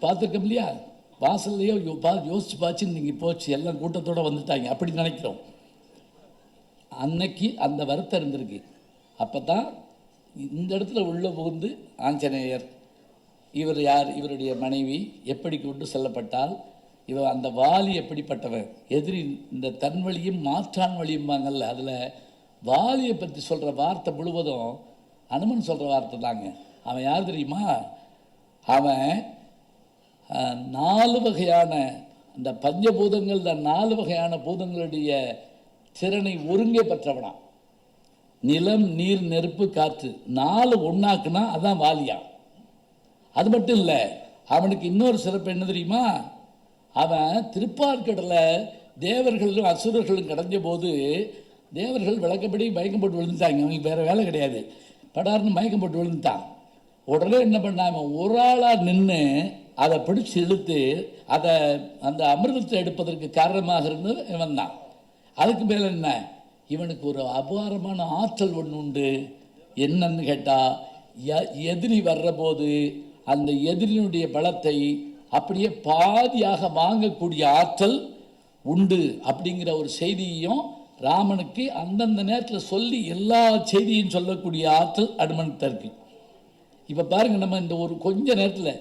பார்த்துருக்கோம் இல்லையா. வாசல்லையோ யோசிச்சு பார்த்து நீங்கள் போச்சு, எல்லாம் கூட்டத்தோடு வந்துட்டாங்க அப்படி நினைக்கிறோம். அன்னைக்கு அந்த வருத்தம் இருந்திருக்கு. அப்போ தான் இந்த இடத்துல உள்ள புகுந்து ஆஞ்சநேயர், இவர் யார், இவருடைய மனைவி எப்படி கொண்டு செல்லப்பட்டால், இவர் அந்த வாலி எப்படிப்பட்டவன், எதிரி இந்த தன் வழியும் மாற்றான் வழியும்பாங்கல்ல, அதில் வாலியை பற்றி சொல்கிற வார்த்தை முழுவதும் அனுமன் சொல்கிற வார்த்தை தாங்க. அவன் யார் தெரியுமா, அவன் 4 வகையான இந்த பஞ்சபூதங்கள் தான் 4 வகையான பூதங்களுடைய திறனை ஒருங்கே பெற்றவனா. நிலம், நீர், நெருப்பு, காற்று 4 ஒன்றாக்குனா அதான் வாலியா. அது மட்டும் இல்லை, அவனுக்கு இன்னொரு சிறப்பு என்ன தெரியுமா, அவன் திருப்பார்கடலை தேவர்களும் அசுரர்களும் கடைஞ்ச போது தேவர்கள் விளக்கப்படி மயக்கம் போட்டு விழுந்துட்டாங்க. அவங்களுக்கு வேறு வேலை கிடையாது, படார்னு மயக்கம் போட்டு விழுந்துட்டான். உடனே என்ன பண்ணான், ஒரு ஆளாக நின்று அதை பிடிச்சி இழுத்து அதை அந்த அமிர்தத்தை எடுப்பதற்கு காரணமாக இருந்தது இவன் தான். அதுக்கு மேலே என்ன, இவனுக்கு ஒரு அபாரமான ஆற்றல் ஒன்று உண்டு. என்னன்னு கேட்டால், எதிரி வர்ற போது அந்த எதிரியினுடைய பலத்தை அப்படியே பாதியாக வாங்கக்கூடிய ஆற்றல் உண்டு அப்படிங்கிற ஒரு செய்தியையும் ராமனுக்கு அந்தந்த நேரத்தில் சொல்லி எல்லா செய்தியும் சொல்லக்கூடிய ஆற்றல் அனுமன்கிட்ட இருக்கு. இப்போ பாருங்கள், நம்ம இந்த ஒரு கொஞ்ச நேரத்தில்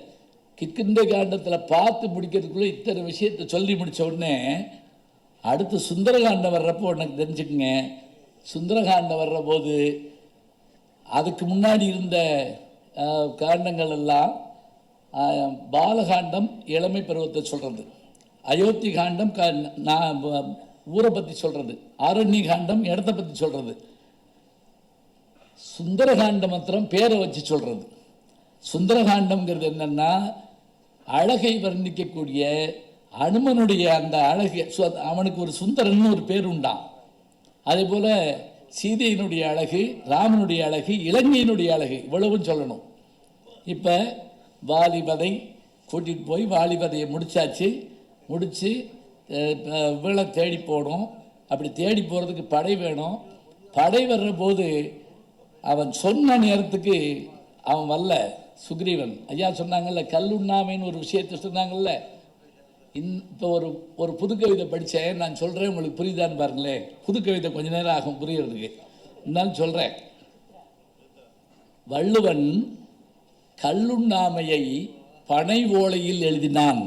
கிஷ்கிந்தை காண்டத்தில் பார்த்து முடிக்கிறதுக்குள்ளே இத்தனை விஷயத்தை சொல்லி முடித்த உடனே அடுத்து சுந்தரகாண்டம் வர்றப்போ எனக்கு தெரிஞ்சுக்குங்க. சுந்தரகாண்டம் வர்ற போது அதுக்கு முன்னாடி இருந்த காண்டங்கள் எல்லாம் பாலகாண்டம் இளமை பருவத்தை சொல்கிறது, அயோத்தி காண்டம் ஊரை பற்றி சொல்கிறது, ஆரண்ய காண்டம் இடத்தை பற்றி சொல்கிறது, சுந்தரகாண்ட மாத்திரம் பேரை வச்சு சொல்கிறது. சுந்தரகாண்டம்ங்கிறது என்னென்னா, அழகை வர்ணிக்கக்கூடிய அனுமனுடைய அந்த அழகு. அவனுக்கு ஒரு சுந்தரன்னு ஒரு பேர் உண்டான். அதே போல் சீதையினுடைய அழகு, ராமனுடைய அழகு, இலங்கையினுடைய அழகு, இவ்வளவும் சொல்லணும். இப்போ வாலிபதை கூட்டிகிட்டு போய் வாலிபதையை முடித்தாச்சு. முடித்து இவளை தேடி போகணும். அப்படி தேடி போகிறதுக்கு படை வேணும். படை வர்ற போது அவன் சொன்ன நேரத்துக்கு அவன் வரல. சுக்ரீவன் ஐயா சொன்னாங்கல்ல, கல்லுண்ணாமைன்னு ஒரு விஷயத்தை சொன்னாங்கல்ல. இப்போ ஒரு புது கவிதை படித்தேன், நான் சொல்கிறேன், உங்களுக்கு புரியுதான்னு பாருங்களேன். புது கவிதை கொஞ்ச நேரம் ஆகும் புரியறதுக்கு, இருந்தாலும் சொல்கிறேன். வள்ளுவன் கல்லுண்ணாமையை பனை ஓலையில் எழுதினான்.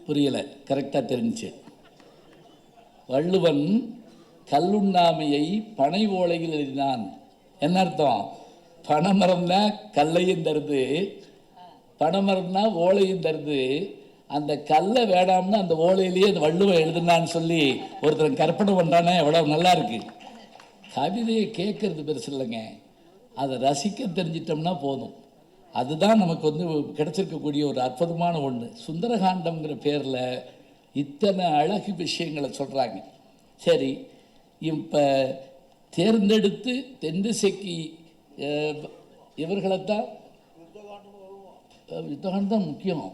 புரியல, கரெக்டாக தெரிஞ்சு. வள்ளுவன் கல்லுண்ணாமையை பனை ஓலையில் எழுதினான். என்ன அர்த்தம்? பனைமரம்னா கல்லையும் தருது, பனைமரம்னா ஓலையும் தருது. அந்த கல்லை வேடாம்னு அந்த ஓலையிலேயே அந்த வள்ளுவன் எழுதுனான்னு சொல்லி ஒருத்தர் கற்பனை பண்ணுறானே, எவ்வளோ நல்லா இருக்கு. கவிதையை கேட்கறது பெருசு இல்லைங்க, அதை ரசிக்க தெரிஞ்சிட்டோம்னா போதும். அதுதான் நமக்கு கிடைச்சிருக்கக்கூடிய ஒரு அற்புதமான ஒன்று. சுந்தரகாண்டம்ங்கிற பேரில் இத்தனை அழகு விஷயங்களை சொல்கிறாங்க. சரி, இப்போ தேர்ந்தெடுத்து தென்திசைக்கு இவர்களைத்தான் யுத்தகாண்டம் தான் முக்கியம்.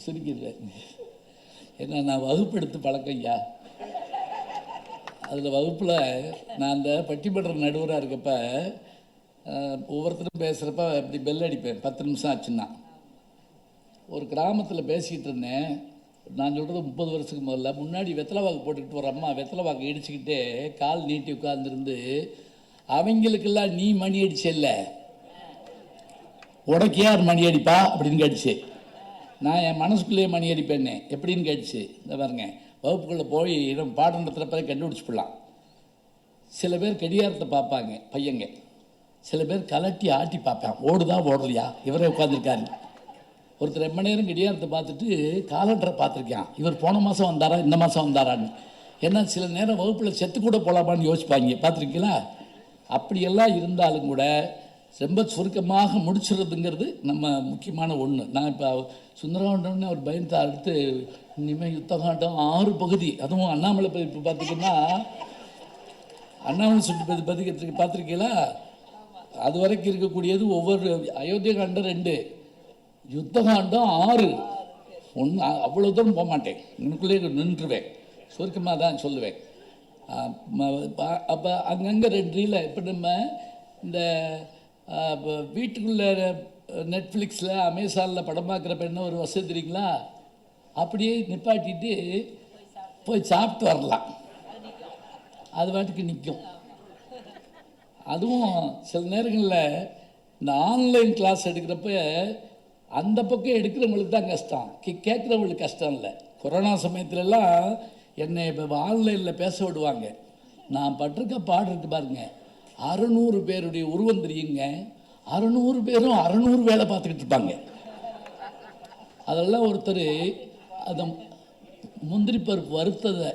சிரிக்கிறேன், ஏன்னா நான் வகுப்பெடுத்து பழக்கம் ஐயா. அதில் வகுப்பில் நான் அந்த பட்டிமன்ற நடுவராக இருக்கப்ப ஒவ்வொருத்தரும் பேசுகிறப்ப அப்படி பெல் அடிப்பேன். 10 நிமிஷம் ஆச்சுன்னா. ஒரு கிராமத்தில் பேசிக்கிட்டு இருந்தேன். நான் சொல்கிறது 30 வருஷத்துக்கு முதல்ல. முன்னாடி வெத்தலை வாக்கு போட்டுக்கிட்டு ஒரு அம்மா வெத்தலை வாக்கு இடிச்சுக்கிட்டே கால் நீட்டி உட்கார்ந்துருந்து, அவங்களுக்கெல்லாம் நீ மணி அடிச்சல்ல, உனக்கு யார் மணி அடிப்பா அப்படின்னு கேட்டுச்சு. நான் என் மனசுக்குள்ளேயே மணி அடிப்பேன்னே. எப்படின்னு கேட்டுச்சு. இந்த பாருங்க, வகுப்புக்குள்ளே போய் நம்ம பாடம் நடத்துகிறப்ப கண்டுபிடிச்சி போடலாம். சில பேர் கடிகாரத்தை பார்ப்பாங்க பையங்க, சில பேர் கலட்டி ஆட்டி பார்ப்பேன், ஓடுதா ஓடலையா, இவரே உட்காந்துருக்காரு. ஒருத்தர் ரொம்ப நேரம் கடிகாரத்தை பார்த்துட்டு காலண்டரை பார்த்துருக்கான், இவர் போன மாதம் வந்தாரா இந்த மாதம் வந்தாரான்னு. ஏன்னா சில நேரம் வகுப்பில் செத்து கூட போகலாமான்னு யோசிப்பாங்க, பார்த்துருக்கீங்களா? அப்படியெல்லாம் இருந்தாலும் கூட ரொம்ப சுருக்கமாக முடிச்சுறதுங்கிறது நம்ம முக்கியமான ஒன்று. நான் இப்போ சுந்தரகாண்டம்னு அவர் பயந்து அடுத்து இனிமேல் யுத்தகாண்டம் 6 பகுதி, அதுவும் அண்ணாமலை இப்போ பார்த்திங்கன்னா அண்ணாமலை சுட்டு பதிக்கிறதுக்கு பார்த்துருக்கீங்களா? அது வரைக்கும் இருக்கக்கூடியது ஒவ்வொரு அயோத்திய காண்டம் 2, யுத்தகாண்டம் 6. ஒன்று அவ்வளோ தூரம் போக மாட்டேன், எனக்குள்ளே நின்றுவேன், சுருக்கமாக தான் சொல்லுவேன். அப்போ அங்கங்கே 2 இல்லை. இப்போ நம்ம இந்த வீட்டுக்குள்ளே நெட்ஃப்ளிக்ஸில் அமேசானில் படம் பார்க்குறப்ப என்ன ஒரு வசதி தெரியுங்களா? அப்படியே நிப்பாட்டிட்டு போய் சாப்பிட்டு வரலாம், அது பாட்டுக்கு நிற்கும். அதுவும் சில நேரங்களில் இந்த ஆன்லைன் கிளாஸ் எடுக்கிறப்ப அந்த பக்கம் எடுக்கிறவங்களுக்கு தான் கஷ்டம், கேட்குறவங்களுக்கு கஷ்டம் இல்லை. கொரோனா சமயத்துலலாம் என்னை இப்போ ஆன்லைனில் பேச விடுவாங்க. நான் பட்டிருக்க பாடு இருக்கு பாருங்க, 600 பேருடைய உருவம் தெரியுங்க. 600 பேரும் 600 வேலை பார்த்துக்கிட்டு இருப்பாங்க. அதெல்லாம் ஒருத்தர் அதை முந்திரி பருப்பு வறுத்ததை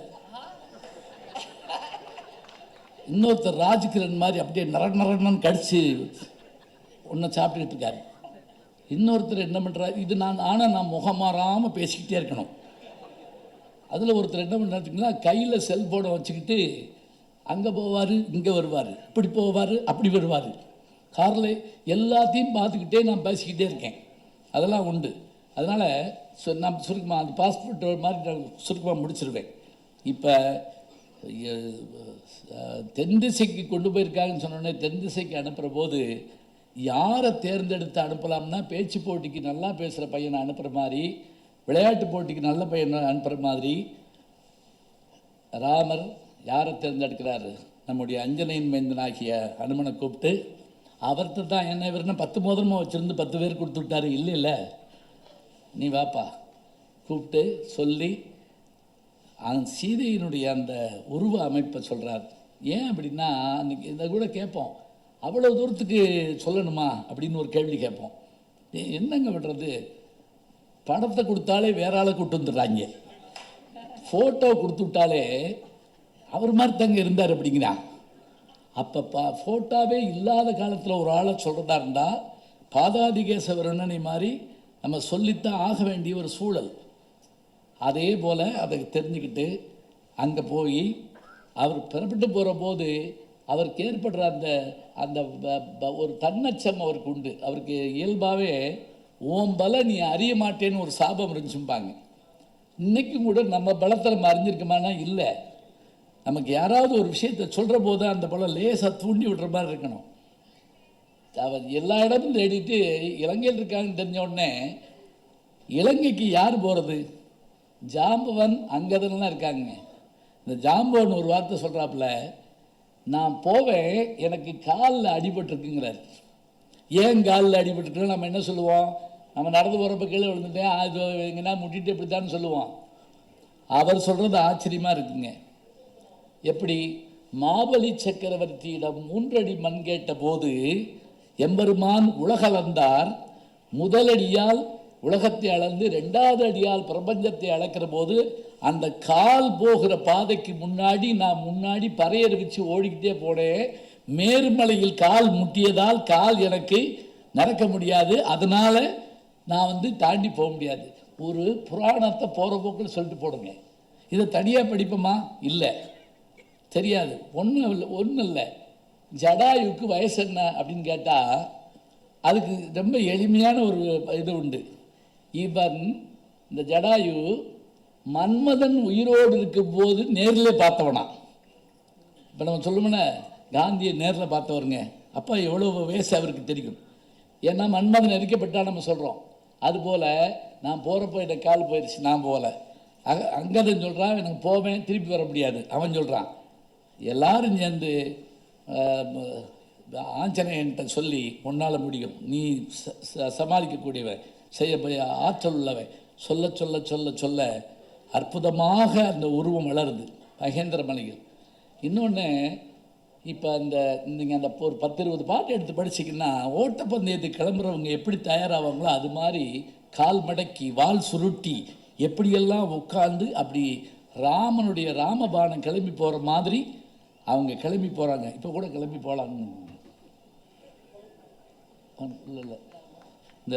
இன்னொருத்தர் ராஜ்கிரண் மாதிரி அப்படியே நரன்னு கடிச்சு ஒன்றை சாப்பிட்டுக்கிட்டு இருக்காரு. இன்னொருத்தர் என்ன பண்ணுறாரு, இது நான் முகம் மாறாமல் பேசிக்கிட்டே இருக்கணும். அதில் ஒருத்தர் என்ன பண்ணுறாருங்களா, கையில் செல்ஃபோனை வச்சுக்கிட்டு அங்கே போவார் இங்கே வருவார், இப்படி போவார் அப்படி வருவார், காரில் எல்லாத்தையும் பார்த்துக்கிட்டே நான் பேசிக்கிட்டே இருக்கேன். அதெல்லாம் உண்டு. அதனால் நான் சுருக்கமாக அந்த பாஸ்போர்ட் மாதிரி நான் சுருக்கமாக முடிச்சிருவேன். இப்போ தென் திசைக்கு கொண்டு போயிருக்காங்கன்னு சொன்னோடனே, தென் திசைக்கு அனுப்புகிற போது யாரை தேர்ந்தெடுத்து அனுப்பலாம்னா, பேச்சு போட்டிக்கு நல்லா பேசுகிற பையனை அனுப்புகிற மாதிரி, விளையாட்டு போட்டிக்கு நல்ல பையனை அனுப்புகிற மாதிரி. ராமர் யாரை தேர்ந்தெடுக்கிறாரு? நம்முடைய அஞ்சனையின் மைந்தனாகிய ஹனுமனை கூப்பிட்டு, அவர்கிட்ட தான் என்ன இவர்னா 10 மோதிரமாக வச்சுருந்து 10 பேர் கொடுத்து விட்டாரு. இல்லை நீ வாப்பா கூப்பிட்டு சொல்லி சீதையினுடைய அந்த உருவ அமைப்பை சொல்கிறார். ஏன் அப்படின்னா, அன்றைக்கி இதை கூட கேட்போம், அவ்வளோ தூரத்துக்கு சொல்லணுமா அப்படின்னு ஒரு கேள்வி கேட்போம். என்னங்க பண்ணுறது, படத்தை கொடுத்தாலே வேற ஆளை கூப்பிட்டு வந்துடுறாங்க, ஃபோட்டோ கொடுத்து விட்டாலே அவர் மாதிரி தாங்க இருந்தார் அப்படிங்கிறான். அப்போ ஃபோட்டோவே இல்லாத காலத்தில் ஒரு ஆளை சொல்கிறதா இருந்தால் பாதாதிகேசவரனை மாதிரி நம்ம சொல்லித்தான் ஆக வேண்டிய ஒரு சூழல். அதே போல் அதை தெரிஞ்சுக்கிட்டு அங்கே போய் அவர் புறப்பட்டு போகிற போது அவருக்கு ஏற்படுற அந்த அந்த ஒரு தன்னச்சம் அவருக்கு உண்டு. அவருக்கு இயல்பாகவே ஓம்பல நீ அறிய மாட்டேன்னு ஒரு சாபம் இருந்துச்சும்பாங்க. இன்றைக்கும் கூட நம்ம பலத்தை நம்ம அறிஞ்சிருக்கோமானா இல்லை. நமக்கு யாராவது ஒரு விஷயத்தை சொல்கிற போது அந்த பலம் லேசாக தூண்டி விடுற மாதிரி இருக்கணும். அவர் எல்லா இடமும் தேடிட்டு இலங்கையில் இருக்காங்கன்னு தெரிஞ்ச உடனே, இலங்கைக்கு யார் போகிறது? ஜாம்பவன் அங்கதன்லாம் இருக்காங்க. இந்த ஜாம்பவன் ஒரு வார்த்தை சொல்கிறாப்புல, நான் போவேன், எனக்கு காலில் அடிபட்டுருக்குங்கிறார். ஏன் காலில் அடிபட்டுருக்கு நம்ம என்ன சொல்லுவோம்? நம்ம நடந்து போகிறப்ப கீழே விழுந்துட்டேன், அது எங்கன்னா முட்டிட்டு இப்படித்தான்னு சொல்லுவோம். அவர் சொல்கிறது ஆச்சரியமாக இருக்குங்க. எப்படி? மாபலி சக்கரவர்த்தியிடம் 3 அடி மண் கேட்ட போது எம்பெருமான் உலகளந்தார். முதலடியால் உலகத்தை அளந்து 2வது அடியால் பிரபஞ்சத்தை அளக்கிற போது அந்த கால் போகிற பாதைக்கு முன்னாடி நான் முன்னாடி பறையர் வச்சு ஓடிக்கிட்டே போனேன். மேருமலையில் கால் முட்டியதால் கால் எனக்கு நடக்க முடியாது, அதனால் நான் தாண்டி போக முடியாது. ஒரு புராணத்தை போகிற போக்கில் சொல்லிட்டு போடுங்க. இதை தனியாக படிப்போமா? இல்லை, தெரியாது. ஒன்றும் இல்லை. ஜடாயுக்கு வயசு என்ன அப்படின்னு கேட்டால் அதுக்கு ரொம்ப எளிமையான ஒரு இது உண்டு. இவன் இந்த ஜடாயு மன்மதன் உயிரோடு இருக்கும் போது நேரில் பார்த்தவனா. இப்போ நம்ம சொல்லுவோம்னா காந்தியை நேரில் பார்த்தவருங்க, அப்போ எவ்வளோ வயசு அவருக்கு தெரியும். ஏன்னா மன்மதன் நெருக்கப்பட்டா நம்ம சொல்கிறோம். அதுபோல் நான் போகிறப்போ எனக்கு கால் போயிடுச்சு, நான் போகலை. அங்கதான் சொல்கிறான், எனக்கு போவேன், திருப்பி வர முடியாது. அவன் சொல்கிறான். எல்லாரும் சேர்ந்து ஆஞ்சநேயன்கிட்ட சொல்லி உன்னால் முடியும், நீ சமாளிக்கக்கூடியவன், செய்ய ஆற்றல் உள்ளவன், சொல்ல சொல்ல சொல்ல சொல்ல அற்புதமாக அந்த உருவம் வளருது மகேந்திர மலையில். இன்னொன்று, இப்போ நீங்கள் அந்த ஒரு 10-20 பாட்டு எடுத்து படிச்சிங்கன்னா ஓட்டப்பந்தயத்துக்கு கிளம்புறவங்க எப்படி தயாராவாங்களோ அது மாதிரி கால் மடக்கி வால் சுருட்டி எப்படியெல்லாம் உட்காந்து அப்படி ராமனுடைய ராமபானம் கிளம்பி போகிற மாதிரி அவங்க கிளம்பி போகிறாங்க. இப்போ கூட கிளம்பி போகலான்னு இல்லை, இந்த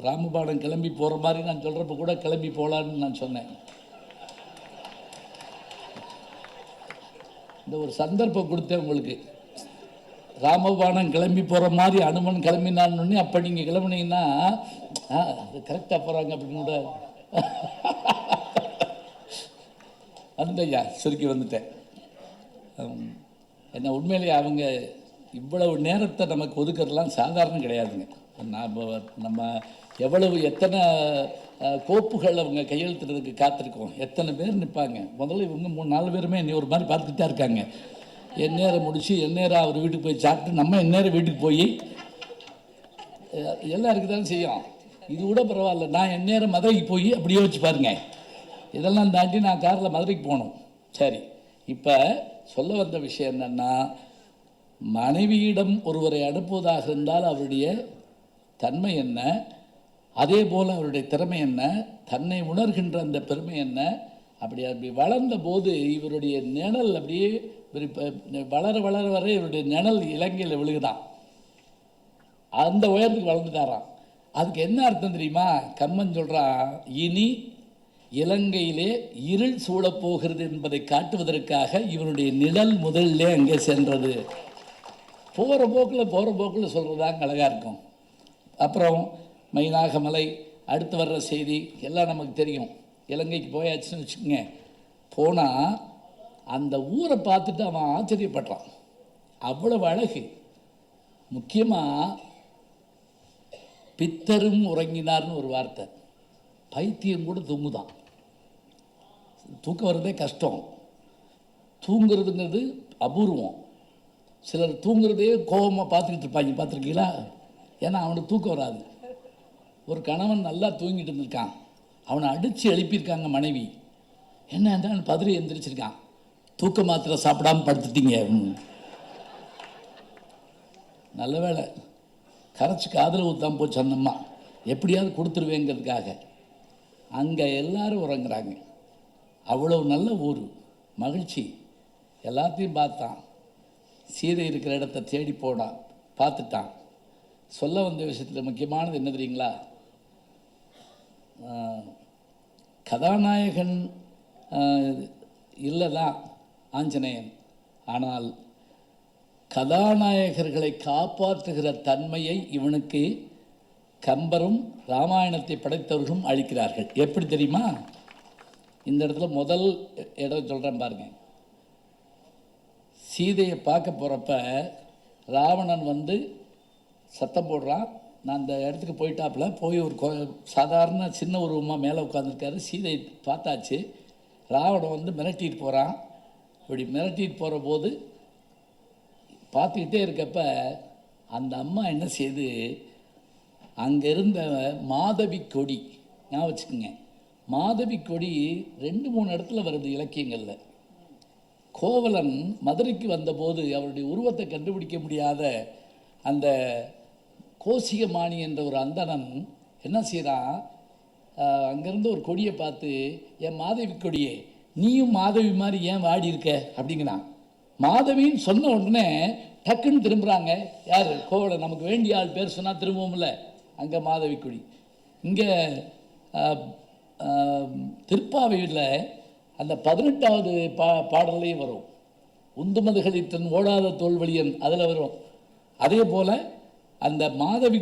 ராமபானம் கிளம்பி போகிற மாதிரி நான் சொல்கிறப்ப கூட கிளம்பி போகலான்னு நான் சொன்னேன். இந்த ஒரு சந்தர்ப்பம் கொடுத்தேன் உங்களுக்கு. ராமபானம் கிளம்பி போகிற மாதிரி அனுமன் கிளம்பினான்னு, அப்போ நீங்கள் கிளம்புனீங்கன்னா அது கரெக்டாக போகிறாங்க அப்படின்னு கூட வந்துட்டேன், சுருக்கி வந்துட்டேன். என்ன உண்மையிலேயே அவங்க இவ்வளவு நேரத்தை நமக்கு ஒதுக்கிறதுலாம் சாதாரணம் கிடையாதுங்க. நம்ம எவ்வளவு எத்தனை கோப்புகள் அவங்க கையெழுத்துறதுக்கு காத்திருக்கோம், எத்தனை பேர் நிற்பாங்க. முதல்ல இவங்க 3-4 பேருமே என்னை ஒரு மாதிரி பார்த்துக்கிட்டே இருக்காங்க. எந்நேரம் முடித்து எந்நேரம் அவர் வீட்டுக்கு போய் சாப்பிட்டு நம்ம எந்நேரம் வீட்டுக்கு போய் எல்லாம் இருக்குது தானே செய்யும். இது கூட பரவாயில்ல, நான் எந்நேரம் மதுரைக்கு போய் அப்படியே வச்சு பாருங்க. இதெல்லாம் தாண்டி நான் காரில் மதுரைக்கு போகணும். சரி, இப்போ சொல்ல வந்த விஷயம் என்னென்னா, மனைவியிடம் ஒருவரை அனுப்புவதாக இருந்தால் அவருடைய தன்மை என்ன, அதே போல் அவருடைய திறமை என்ன, தன்னை உணர்கின்ற அந்த பெருமை என்ன. அப்படி வளர்ந்த போது இவருடைய நிழல் அப்படியே வளர வளர வர இவருடைய நிழல் இலங்கையில் விழுகுதான். அந்த உயரத்துக்கு வளர்ந்துட்டாராம். அதுக்கு என்ன அர்த்தம் தெரியுமா? கம்மன் சொல்கிறான், இனி இலங்கையிலே இருள் சூழப்போகிறது என்பதை காட்டுவதற்காக இவனுடைய நிழல் முதல்ல அங்கே சென்றது. போகிற போக்கில் சொல்கிறதாங்க அழகாக இருக்கும். அப்புறம் மைனாகமலை, அடுத்து வர்ற செய்தி எல்லாம் நமக்கு தெரியும். இலங்கைக்கு போயாச்சுன்னு வச்சுக்கோங்க. போனால் அந்த ஊரை பார்த்துட்டு அவன் ஆச்சரியப்படுறான், அவ்வளவு அழகு. முக்கியமாக பித்தரும் உறங்கினார்னு ஒரு வார்த்தை. பைத்தியம் கூட தூங்குதான். தூக்கம் வர்றதே கஷ்டம், தூங்குறதுங்கிறது அபூர்வம். சிலர் தூங்குறதே கோபமாக பார்த்துக்கிட்டு இருப்பாங்க, பார்த்துருக்கீங்களா? ஏன்னா அவனுக்கு தூக்கம் வராது. ஒரு கணவன் நல்லா தூங்கிட்டு இருந்திருக்கான், அவனை அடித்து எழுப்பியிருக்காங்க மனைவி. என்னன்னு பதறி எந்திரிச்சிருக்கான். தூக்க மாத்திரை சாப்பிடாமல் படுத்துட்டீங்க. நல்ல வேலை, கரைச்சி காதில் ஊற்றாம போச்சு அந்தம்மா, எப்படியாவது கொடுத்துருவேங்கிறதுக்காக. அங்கே எல்லாரும் உறங்குறாங்க. அவ்வளவு நல்ல ஊர், மகிழ்ச்சி. எல்லாத்தையும் பார்த்தான். சீதை இருக்கிற இடத்த தேடி போனான், பார்த்துட்டான். சொல்ல வந்த விஷயத்தில் முக்கியமானது என்ன தெரியுங்களா? கதாநாயகன் இல்லை தான் ஆஞ்சநேயன், ஆனால் கதாநாயகர்களை காப்பாற்றுகிற தன்மையை இவனுக்கு கம்பரும் ராமாயணத்தை படைத்தவர்களும் அளிக்கிறார்கள். எப்படி தெரியுமா? இந்த இடத்துல முதல் இடம் சொல்கிறேன் பாருங்க. சீதையை பார்க்க போகிறப்ப ராவணன் சத்தம் போடுறான், நான் அந்த இடத்துக்கு போயிட்டாப்புல போய் ஒரு சாதாரண சின்ன ஒரு உமா மேலே உட்காந்துருக்காரு. சீதை பார்த்தாச்சு. ராவணன் வந்து மிரட்டிட்டு போகிறான். இப்படி மிரட்டிட்டு போகிற போது பார்த்துக்கிட்டே இருக்கப்ப அந்த அம்மா என்ன செய்யுது, அங்கே இருந்த மாதவி கொடி ஞாபகம் வச்சுக்கோங்க. மாதவி கொடி 2-3 இடத்துல வருது இலக்கியங்களில். கோவலன் மதுரைக்கு வந்தபோது அவருடைய உருவத்தை கண்டுபிடிக்க முடியாத அந்த கோசிகமாணி என்ற ஒரு அந்தணன் என்ன செய்கிறான், அங்கேருந்து ஒரு கொடியை பார்த்து, என் மாதவி கொடியே, நீயும் மாதவி மாதிரி ஏன் வாடி இருக்க அப்படிங்கிறான். மாதவின்னு சொன்ன உடனே டக்குன்னு திரும்புகிறாங்க. யார்? கோவலன். நமக்கு வேண்டிய ஆள் பேர் சொன்னால் திரும்பவும்ல. அங்கே மாதவி கொடி. இங்கே திருப்பாவையில் அந்த 18வது பாடல்லையும் வரும். உந்துமதுகளில் தன் ஓடாத தோல்வழியன் அதில் வரும். அதே போல் அந்த மாதவி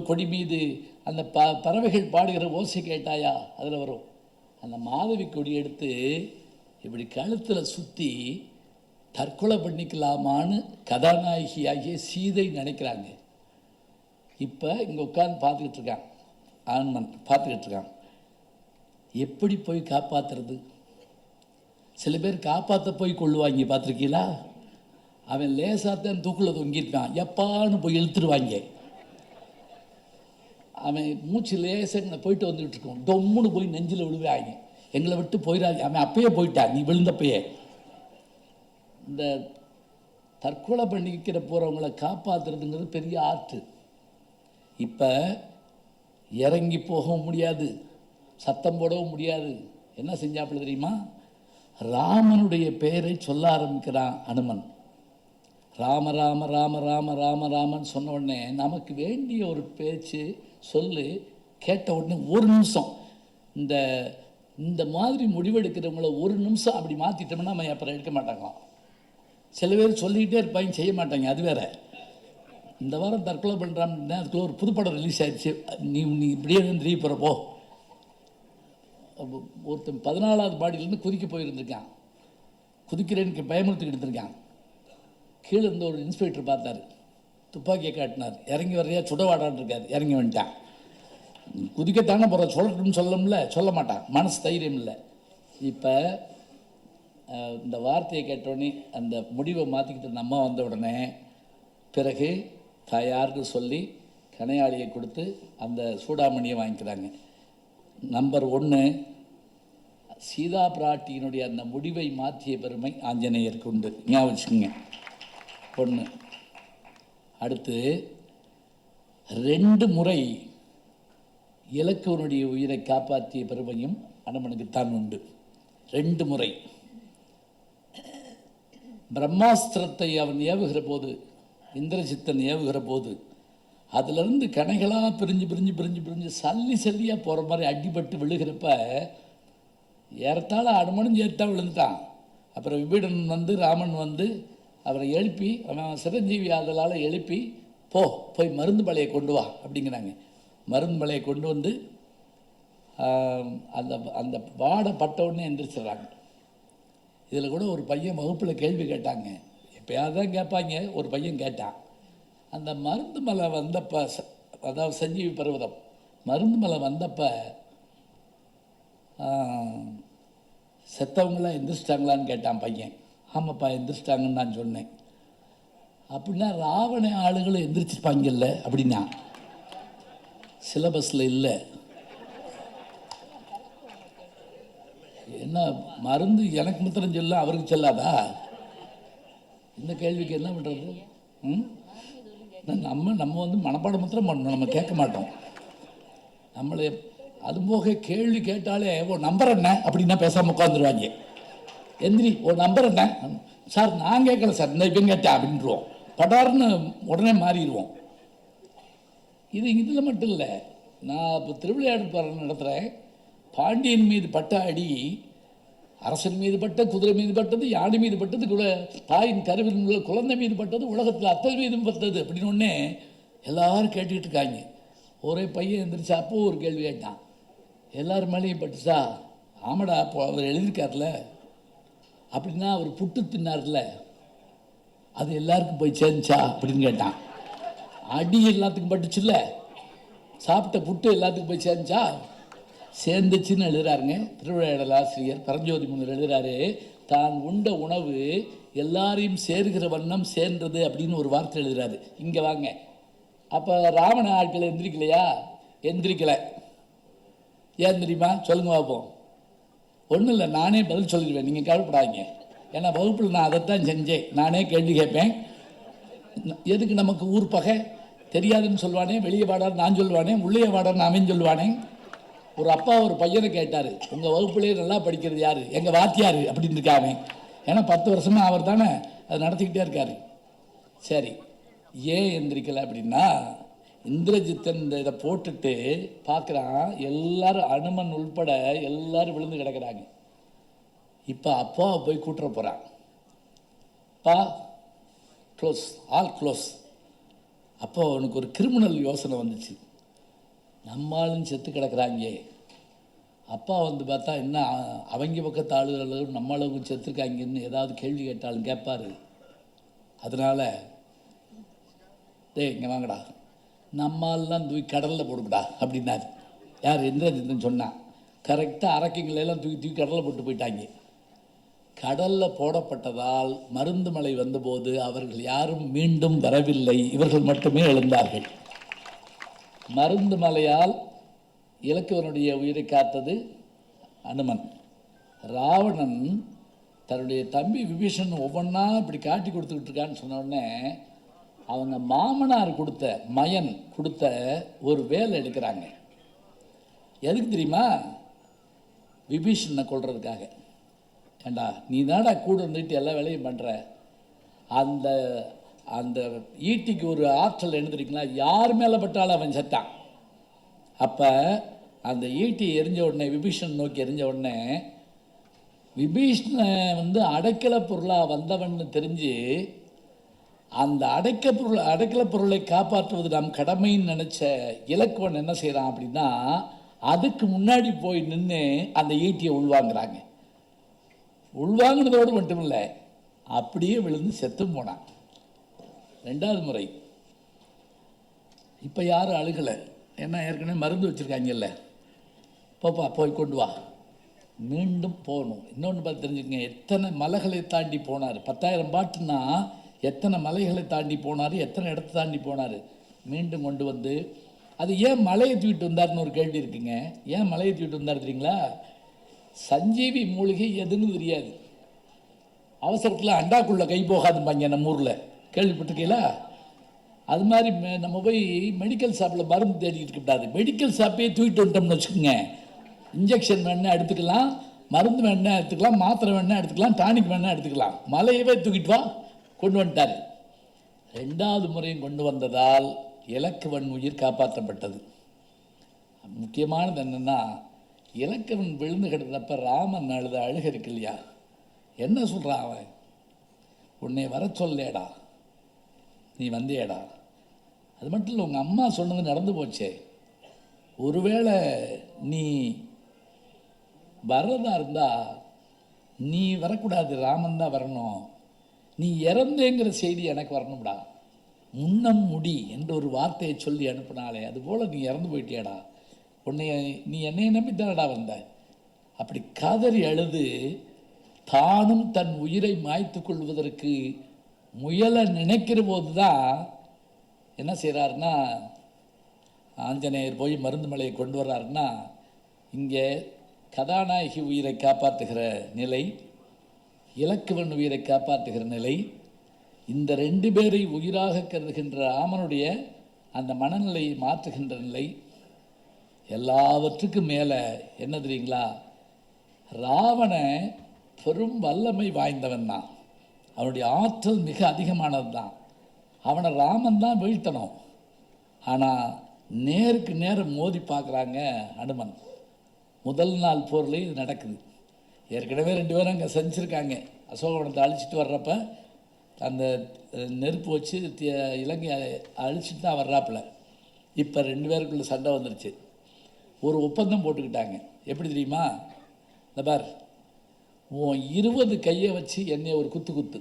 கொடி மீது அந்த பறவைகள் பாடுகிற ஓசை கேட்டாயா அதில் வரும். அந்த மாதவி கொடி எடுத்து இப்படி கழுத்தில் சுற்றி தற்கொலை பண்ணிக்கலாமான்னு கதாநாயகியாகிய சீதை நினைக்கிறாங்க. இப்போ இங்கே உட்காந்து பார்த்துக்கிட்டு இருக்கான். ஆண்மன் பார்த்துக்கிட்டு இருக்கான். எப்படி போய் காப்பாற்றுறது? சில பேர் காப்பாற்ற போய் கொள்ளுவாங்க, பார்த்துருக்கீங்களா? அவன் லேசாத்தான் தூக்கில் தொங்கியிருக்கான், எப்பான்னு போய் இழுத்துருவாங்க. அவன் மூச்சு லேசாக போயிட்டு வந்துக்கிட்டு இருக்கோம், டொம்முன்னு போய் நெஞ்சில் விழுவாங்க. எங்களை விட்டு போயிடாங்க. அவன் அப்பயே போயிட்டான், நீ விழுந்தப்பயே. இந்த தற்கொலை பண்ணிக்கிற போகிறவங்களை காப்பாற்றுறதுங்கிறது பெரிய ஆர்ட்டு. இப்போ இறங்கி போகவும் முடியாது, சத்தம் போடவும் முடியாது. என்ன செஞ்சாப்புல தெரியுமா? ராமனுடைய பெயரை சொல்ல ஆரம்பிக்கிறான் அனுமன். ராம ராம ராம ராம ராம ராமன் சொன்ன உடனே நமக்கு வேண்டிய ஒரு பேச்சு சொல்லு கேட்ட உடனே ஒரு நிமிஷம் இந்த இந்த மாதிரி முடிவெடுக்கிறவங்கள ஒரு நிமிஷம் அப்படி மாற்றிட்டோம்னா நம்ம அப்புறம் எடுக்க மாட்டாங்களாம். சில பேர் சொல்லிக்கிட்டே இருப்பாங்க, செய்ய மாட்டாங்க. அது வேற. இந்த வாரம் தற்கொலை பண்ணுறான்னு அதுக்குள்ள ஒரு புதுப்படம் ரிலீஸ் ஆகிடுச்சு. நீ இப்படியே தெரிய போகிறப்போ ஒருத்தன் 14வது பாடியிலேருந்து குதிக்க போயிருந்திருக்கான். குதிக்கிறேன்னு பயமுறுத்திக்கிட்டு எடுத்திருக்கான். கீழே இருந்த ஒரு இன்ஸ்பெக்டர் பார்த்தார், துப்பாக்கியை காட்டினார். இறங்கி வரையா சுடவாடான்னு இருக்கார். இறங்கி வந்துட்டான். குதிக்கத்தானே போகிற, சொல்லட்டும்னு சொல்ல மாட்டான். மனசு தைரியம் இல்லை. இப்போ இந்த வார்த்தையை கேட்டோடனே அந்த முடிவை மாற்றிக்கிட்டு நம்ம வந்த உடனே பிறகு தயார்னு சொல்லி கனையாளியை கொடுத்து அந்த சூடாமணியை வாங்கிக்கிறாங்க. நம்பர் 1, சீதா பிராட்டியினுடைய அந்த முடிவை மாற்றிய பெருமை ஆஞ்சநேயருக்கு உண்டு. ஞாபகம் வச்சுக்கோங்க. 1. அடுத்து 2 முறை இலக்குவனுடைய உயிரை காப்பாற்றிய பெருமையும் அனுமனுக்குத்தான் உண்டு. 2 முறை. பிரம்மாஸ்திரத்தை அவன் ஏவுகிற போது, இந்திரசித்தன் ஏவுகிற போது, அதிலிருந்து கணைகளாக பிரிஞ்சு பிரிஞ்சு பிரிஞ்சு பிரிஞ்சு சல்லி சல்லியாக போகிற மாதிரி அடிபட்டு விழுகிறப்ப ஏறத்தாழ அனுமனும் சேர்த்தான் விழுந்துட்டான். அப்புறம் விபீடன் வந்து ராமன் வந்து அவரை எழுப்பி, அவன் சிரஞ்சீவி ஆதலால் எழுப்பி, போய் மருந்து மலையை கொண்டு வா அப்படிங்கிறாங்க. மருந்து மலையை கொண்டு வந்து அந்த அந்த வாடை பட்டவுடனே எந்திரிச்சிட்றாங்க. இதில் கூட ஒரு பையன் வகுப்பில் கேள்வி கேட்டாங்க. எப்போயாவது தான் கேட்பாங்க. ஒரு பையன் கேட்டான், அந்த மருந்து மலை வந்தப்போ, அதாவது சஞ்சீவி பர்வதம் மருந்து மலை வந்தப்போ செத்தவங்களாம் எந்திரிச்சிட்டாங்களான்னு கேட்டான் பையன். ஆமாப்பா எந்திரிச்சிட்டாங்கன்னு நான் சொன்னேன். அப்படின்னா ராவண ஆளுகளும் எந்திரிச்சிருப்பாங்கல்ல அப்படின்னா. சிலபஸில் இல்லை. என்ன மருந்து எனக்கு மாத்திரம் சொல்ல, அவருக்கு சொல்லாதா? இந்த கேள்விக்கு என்ன பண்ணுறது? நம்ம வந்து மனப்பாடம் மாத்திரம் பண்ணணும், நம்ம கேட்க மாட்டோம். நம்மளை அதுபோக கேள்வி கேட்டாலே ஓ நம்பர் என்ன அப்படின்னா பேசாமல் உட்காந்துருவாங்க. எந்திரி, ஓ நம்பர் என்ன சார்? நான் கேட்கல சார், இந்த இப்போ கேட்டேன் அப்படின்ட்டுருவோம். படார்னு உடனே மாறிடுவோம். இதில் மட்டும் இல்லை. நான் இப்போ திருவிளையாடல் நடத்துகிறேன். பாண்டியன் மீது பட்ட அடி அரசன் மீது பட்ட, குதிரை மீது பட்டது, யானை மீது பட்டது, தாயின் கருவில் உள்ள குழந்தை மீது பட்டது, உலகத்தில் அத்தனை மீதும் பட்டது அப்படின்னு ஒன்னே எல்லாரும் கேட்டுக்கிட்டு இருக்காங்க. ஒரே பையன் எந்திரிச்சா அப்போ ஒரு கேள்வி கேட்டான், எல்லாரும் மேலேயும் பட்டுச்சா? ஆமாடா, அப்போ அவர் எழுதியிருக்கார்ல. அப்படின்னா அவர் புட்டு தின்னார்ல, அது எல்லாருக்கும் போய் சேர்ந்துச்சா அப்படின்னு கேட்டான். அடி எல்லாத்துக்கும் பட்டுச்சுல்ல, சாப்பிட்ட புட்டு எல்லாத்துக்கும் போய் சேர்ந்துச்சா? சேர்ந்துச்சுன்னு எழுதுறாருங்க திருவிழாடல் ஆசிரியர் பரஞ்சோதி முன்னர் எழுதுறாரு. தான் உண்ட உணவு எல்லாரையும் சேர்கிற வண்ணம் சேர்ந்தது அப்படின்னு ஒரு வார்த்தை எழுதுறாரு. இங்கே வாங்க, அப்போ ராவண ஆட்கள் எந்திரிக்கலையா? எந்திரிக்கலை. ஏன் தெரியுமா? சொல்லுங்க பார்ப்போம். ஒன்றும் இல்லை, நானே பதில் சொல்லிடுவேன், நீங்கள் கவலைப்படாதீங்க. ஏன்னா வகுப்பில் நான் அதைத்தான் செஞ்சேன். நானே கேள்வி கேட்பேன். எதுக்கு நமக்கு ஊர் பகை? தெரியாதுன்னு சொல்லுவானே, வெளியே வாடான்னு நான் சொல்லுவானே, உள்ளே வாடான்னு அவன் சொல்லுவானே. ஒரு அப்பா ஒரு பையனை கேட்டார், உங்கள் வகுப்புலேயே நல்லா படிக்கிறது யார்? எங்கள் வாத்தியார் அப்படின்னு இருக்காங்க. ஏன்னா 10 வருஷமாக அவர் தானே அதை நடத்திக்கிட்டே இருக்கார். சரி, ஏன் எந்திரிக்கலை அப்படின்னா, இந்திரஜித்தன் இந்த இதை போட்டுட்டு பார்க்குறான், எல்லாரும் அனுமன் உள்பட எல்லாரும் விழுந்து கிடக்கிறாங்க. இப்போ அப்பாவை போய் கூட்டுற போகிறான். அப்பா க்ளோஸ், ஆல் க்ளோஸ். அப்போ அவனுக்கு ஒரு கிரிமினல் யோசனை வந்துச்சு. நம்மளும் செத்து கிடக்கிறாங்க, அப்பா வந்து பார்த்தா என்ன அவங்க பக்கத்து ஆளுகளும் நம்ம அளவுக்கு செத்துருக்காங்கன்னு ஏதாவது கேள்வி கேட்டாலும் கேட்பார். அதனால் இங்கே வாங்கடா, நம்மாலாம் தூக்கி கடலில் போடுங்கடா அப்படின்னாரு. யார்? இந்திரஜித்தன் சொன்னான். கரெக்டாக அரக்கிங்களெல்லாம் தூக்கி தூக்கி கடலில் போட்டு போயிட்டாங்க. கடலில் போடப்பட்டதால் மருந்து மலை வந்தபோது அவர்கள் யாரும் மீண்டும் வரவில்லை, இவர்கள் மட்டுமே எழுந்தார்கள். மருந்து மலையால் இலக்குவனுடைய உயிரை காத்தது அனுமன். ராவணன் தன்னுடைய தம்பி விபீஷன் ஒவ்வொன்றா இப்படி காட்டி கொடுத்துக்கிட்டு இருக்கான்னு சொன்னோடனே அவங்க மாமனார் கொடுத்த மயன் கொடுத்த ஒரு வேலை எடுக்கிறாங்க. எதுக்கு தெரியுமா? விபீஷனை கொள்றதுக்காக. ஏண்டா நீ தாடா கூட இருந்துட்டு எல்லா வேலையும் பண்ணுற, அந்த அந்த ஈட்டிக்கு ஒரு ஆற்றல் எழுந்திருக்கீங்களா, யார் மேலே பட்டாலும் அவன் செத்தான். அப்போ அந்த ஈட்டி எரிஞ்ச உடனே, விபீஷன் நோக்கி எரிஞ்ச உடனே, விபீஷனை வந்து அடைக்கல பொருளாக வந்தவன்னு தெரிஞ்சு அந்த அடைக்கல பொருளை காப்பாற்றுவது நம் கடமைன்னு நினச்ச இலக்குவன் என்ன செய்கிறான் அப்படின்னா, அதுக்கு முன்னாடி போய் நின்று அந்த ஈட்டியை உள்வாங்கிறாங்க. உள்வாங்கினதோடு மட்டும் இல்லை, அப்படியே விழுந்து செத்தும் போனான். 2வது முறை இப்போ யாரும் அழுகலை, ஏன்னா ஏற்கனவே மருந்து வச்சுருக்காங்கல்ல. போப்பா போய் கொண்டு வா. மீண்டும் போகணும். இன்னொன்று பார்த்து தெரிஞ்சுக்கங்க, எத்தனை மலைகளை தாண்டி போனார். 10,000 பாட்டுன்னா எத்தனை மலைகளை தாண்டி போனார், எத்தனை இடத்த தாண்டி போனார். மீண்டும் கொண்டு வந்து, அது ஏன் மலையை தூக்கிட்டு வந்தார்னு ஒரு கேள்வி இருக்குங்க. ஏன் மலையை தூக்கிட்டு வந்தார் தெரியுங்களா? சஞ்சீவி மூலிகை எதுன்னு தெரியாது. அவசரத்தில் அண்டாக்குள்ளே கை போகாதும்பாங்க நம்ம ஊரில், கேள்விப்பட்டிருக்கீங்களா? அது மாதிரி நம்ம போய் மெடிக்கல் ஷாப்பில் மருந்து தேடிக்கிட்டு இருக்கக்கூடாது. மெடிக்கல் ஷாப்பே தூக்கிட்டு வந்துட்டோம்னு வச்சுக்கோங்க, இன்ஜெக்ஷன் வேணா எடுத்துக்கலாம், மருந்து வேணா எடுத்துக்கலாம், மாத்திரை வேணா எடுத்துக்கலாம், டானிக் வேணா எடுத்துக்கலாம். மலையவே தூக்கிட்டு வா, கொண்டு வந்துட்டார். 2வது முறையும் கொண்டு வந்ததால் இலக்குவன் உயிர் காப்பாற்றப்பட்டது. முக்கியமானது என்னென்னா, இலக்குவன் விழுந்து கிடந்தப்ப ராமன் அழுத அழுக இருக்கு இல்லையா? என்ன சொல்கிறான் அவன்? உன்னை வர சொல்லேடா, நீ வந்தியேடா. அது மட்டும் இல்லை, உங்கள் அம்மா சொன்னது நடந்து போச்சே, ஒருவேளை நீ வர்றதா இருந்தால் நீ வரக்கூடாது, ராமன் தான் வரணும். நீ இறந்தேங்கிற செய்தி எனக்கு வரணும்டா. முன்னம் முடி என்ற ஒரு வார்த்தையை சொல்லி அனுப்பினாலே, அதுபோல் நீ இறந்து போயிட்டியாடா. நீ என்னையை நம்பித்தானடா வந்த. அப்படி கதறி அழுது தானும் தன் உயிரை மாய்த்து கொள்வதற்கு முயல நினைக்கிற போது தான் என்ன செய்கிறாருன்னா, ஆஞ்சநேயர் போய் மருந்து மலையை கொண்டு வர்றாருன்னா, இங்கே கதாநாயகி உயிரை காப்பாற்றுகிற நிலை, இலக்குவன் உயிரை காப்பாற்றுகிற நிலை, இந்த 2 பேரை உயிராக கருதுகின்ற ராமனுடைய அந்த மனநிலையை மாற்றுகின்ற நிலை, எல்லாவற்றுக்கும் மேலே என்ன தெரியுங்களா? ராவண பெரும் வல்லமை வாய்ந்தவன் தான், அவனுடைய ஆற்றல் மிக அதிகமானது தான். அவனை ராமன் தான் வீழ்த்தணும். ஆனால் நேருக்கு நேரம் மோதி பார்க்குறாங்க அனுமன். முதல் நாள் போர்லேயே இது நடக்குது. ஏற்கனவே 2 பேரும் அங்கே செஞ்சுருக்காங்க. அசோகவனத்தை அழிச்சிட்டு வர்றப்ப அந்த நெருப்பு வச்சு இலங்கை அழிச்சிட்டு தான் வர்றாப்புல. இப்போ 2 பேருக்குள்ள சண்டை வந்துருச்சு. ஒரு ஒப்பந்தம் போட்டுக்கிட்டாங்க. எப்படி தெரியுமா? இந்த பார், உன் 20 கையை வச்சு என்னை ஒரு குத்து,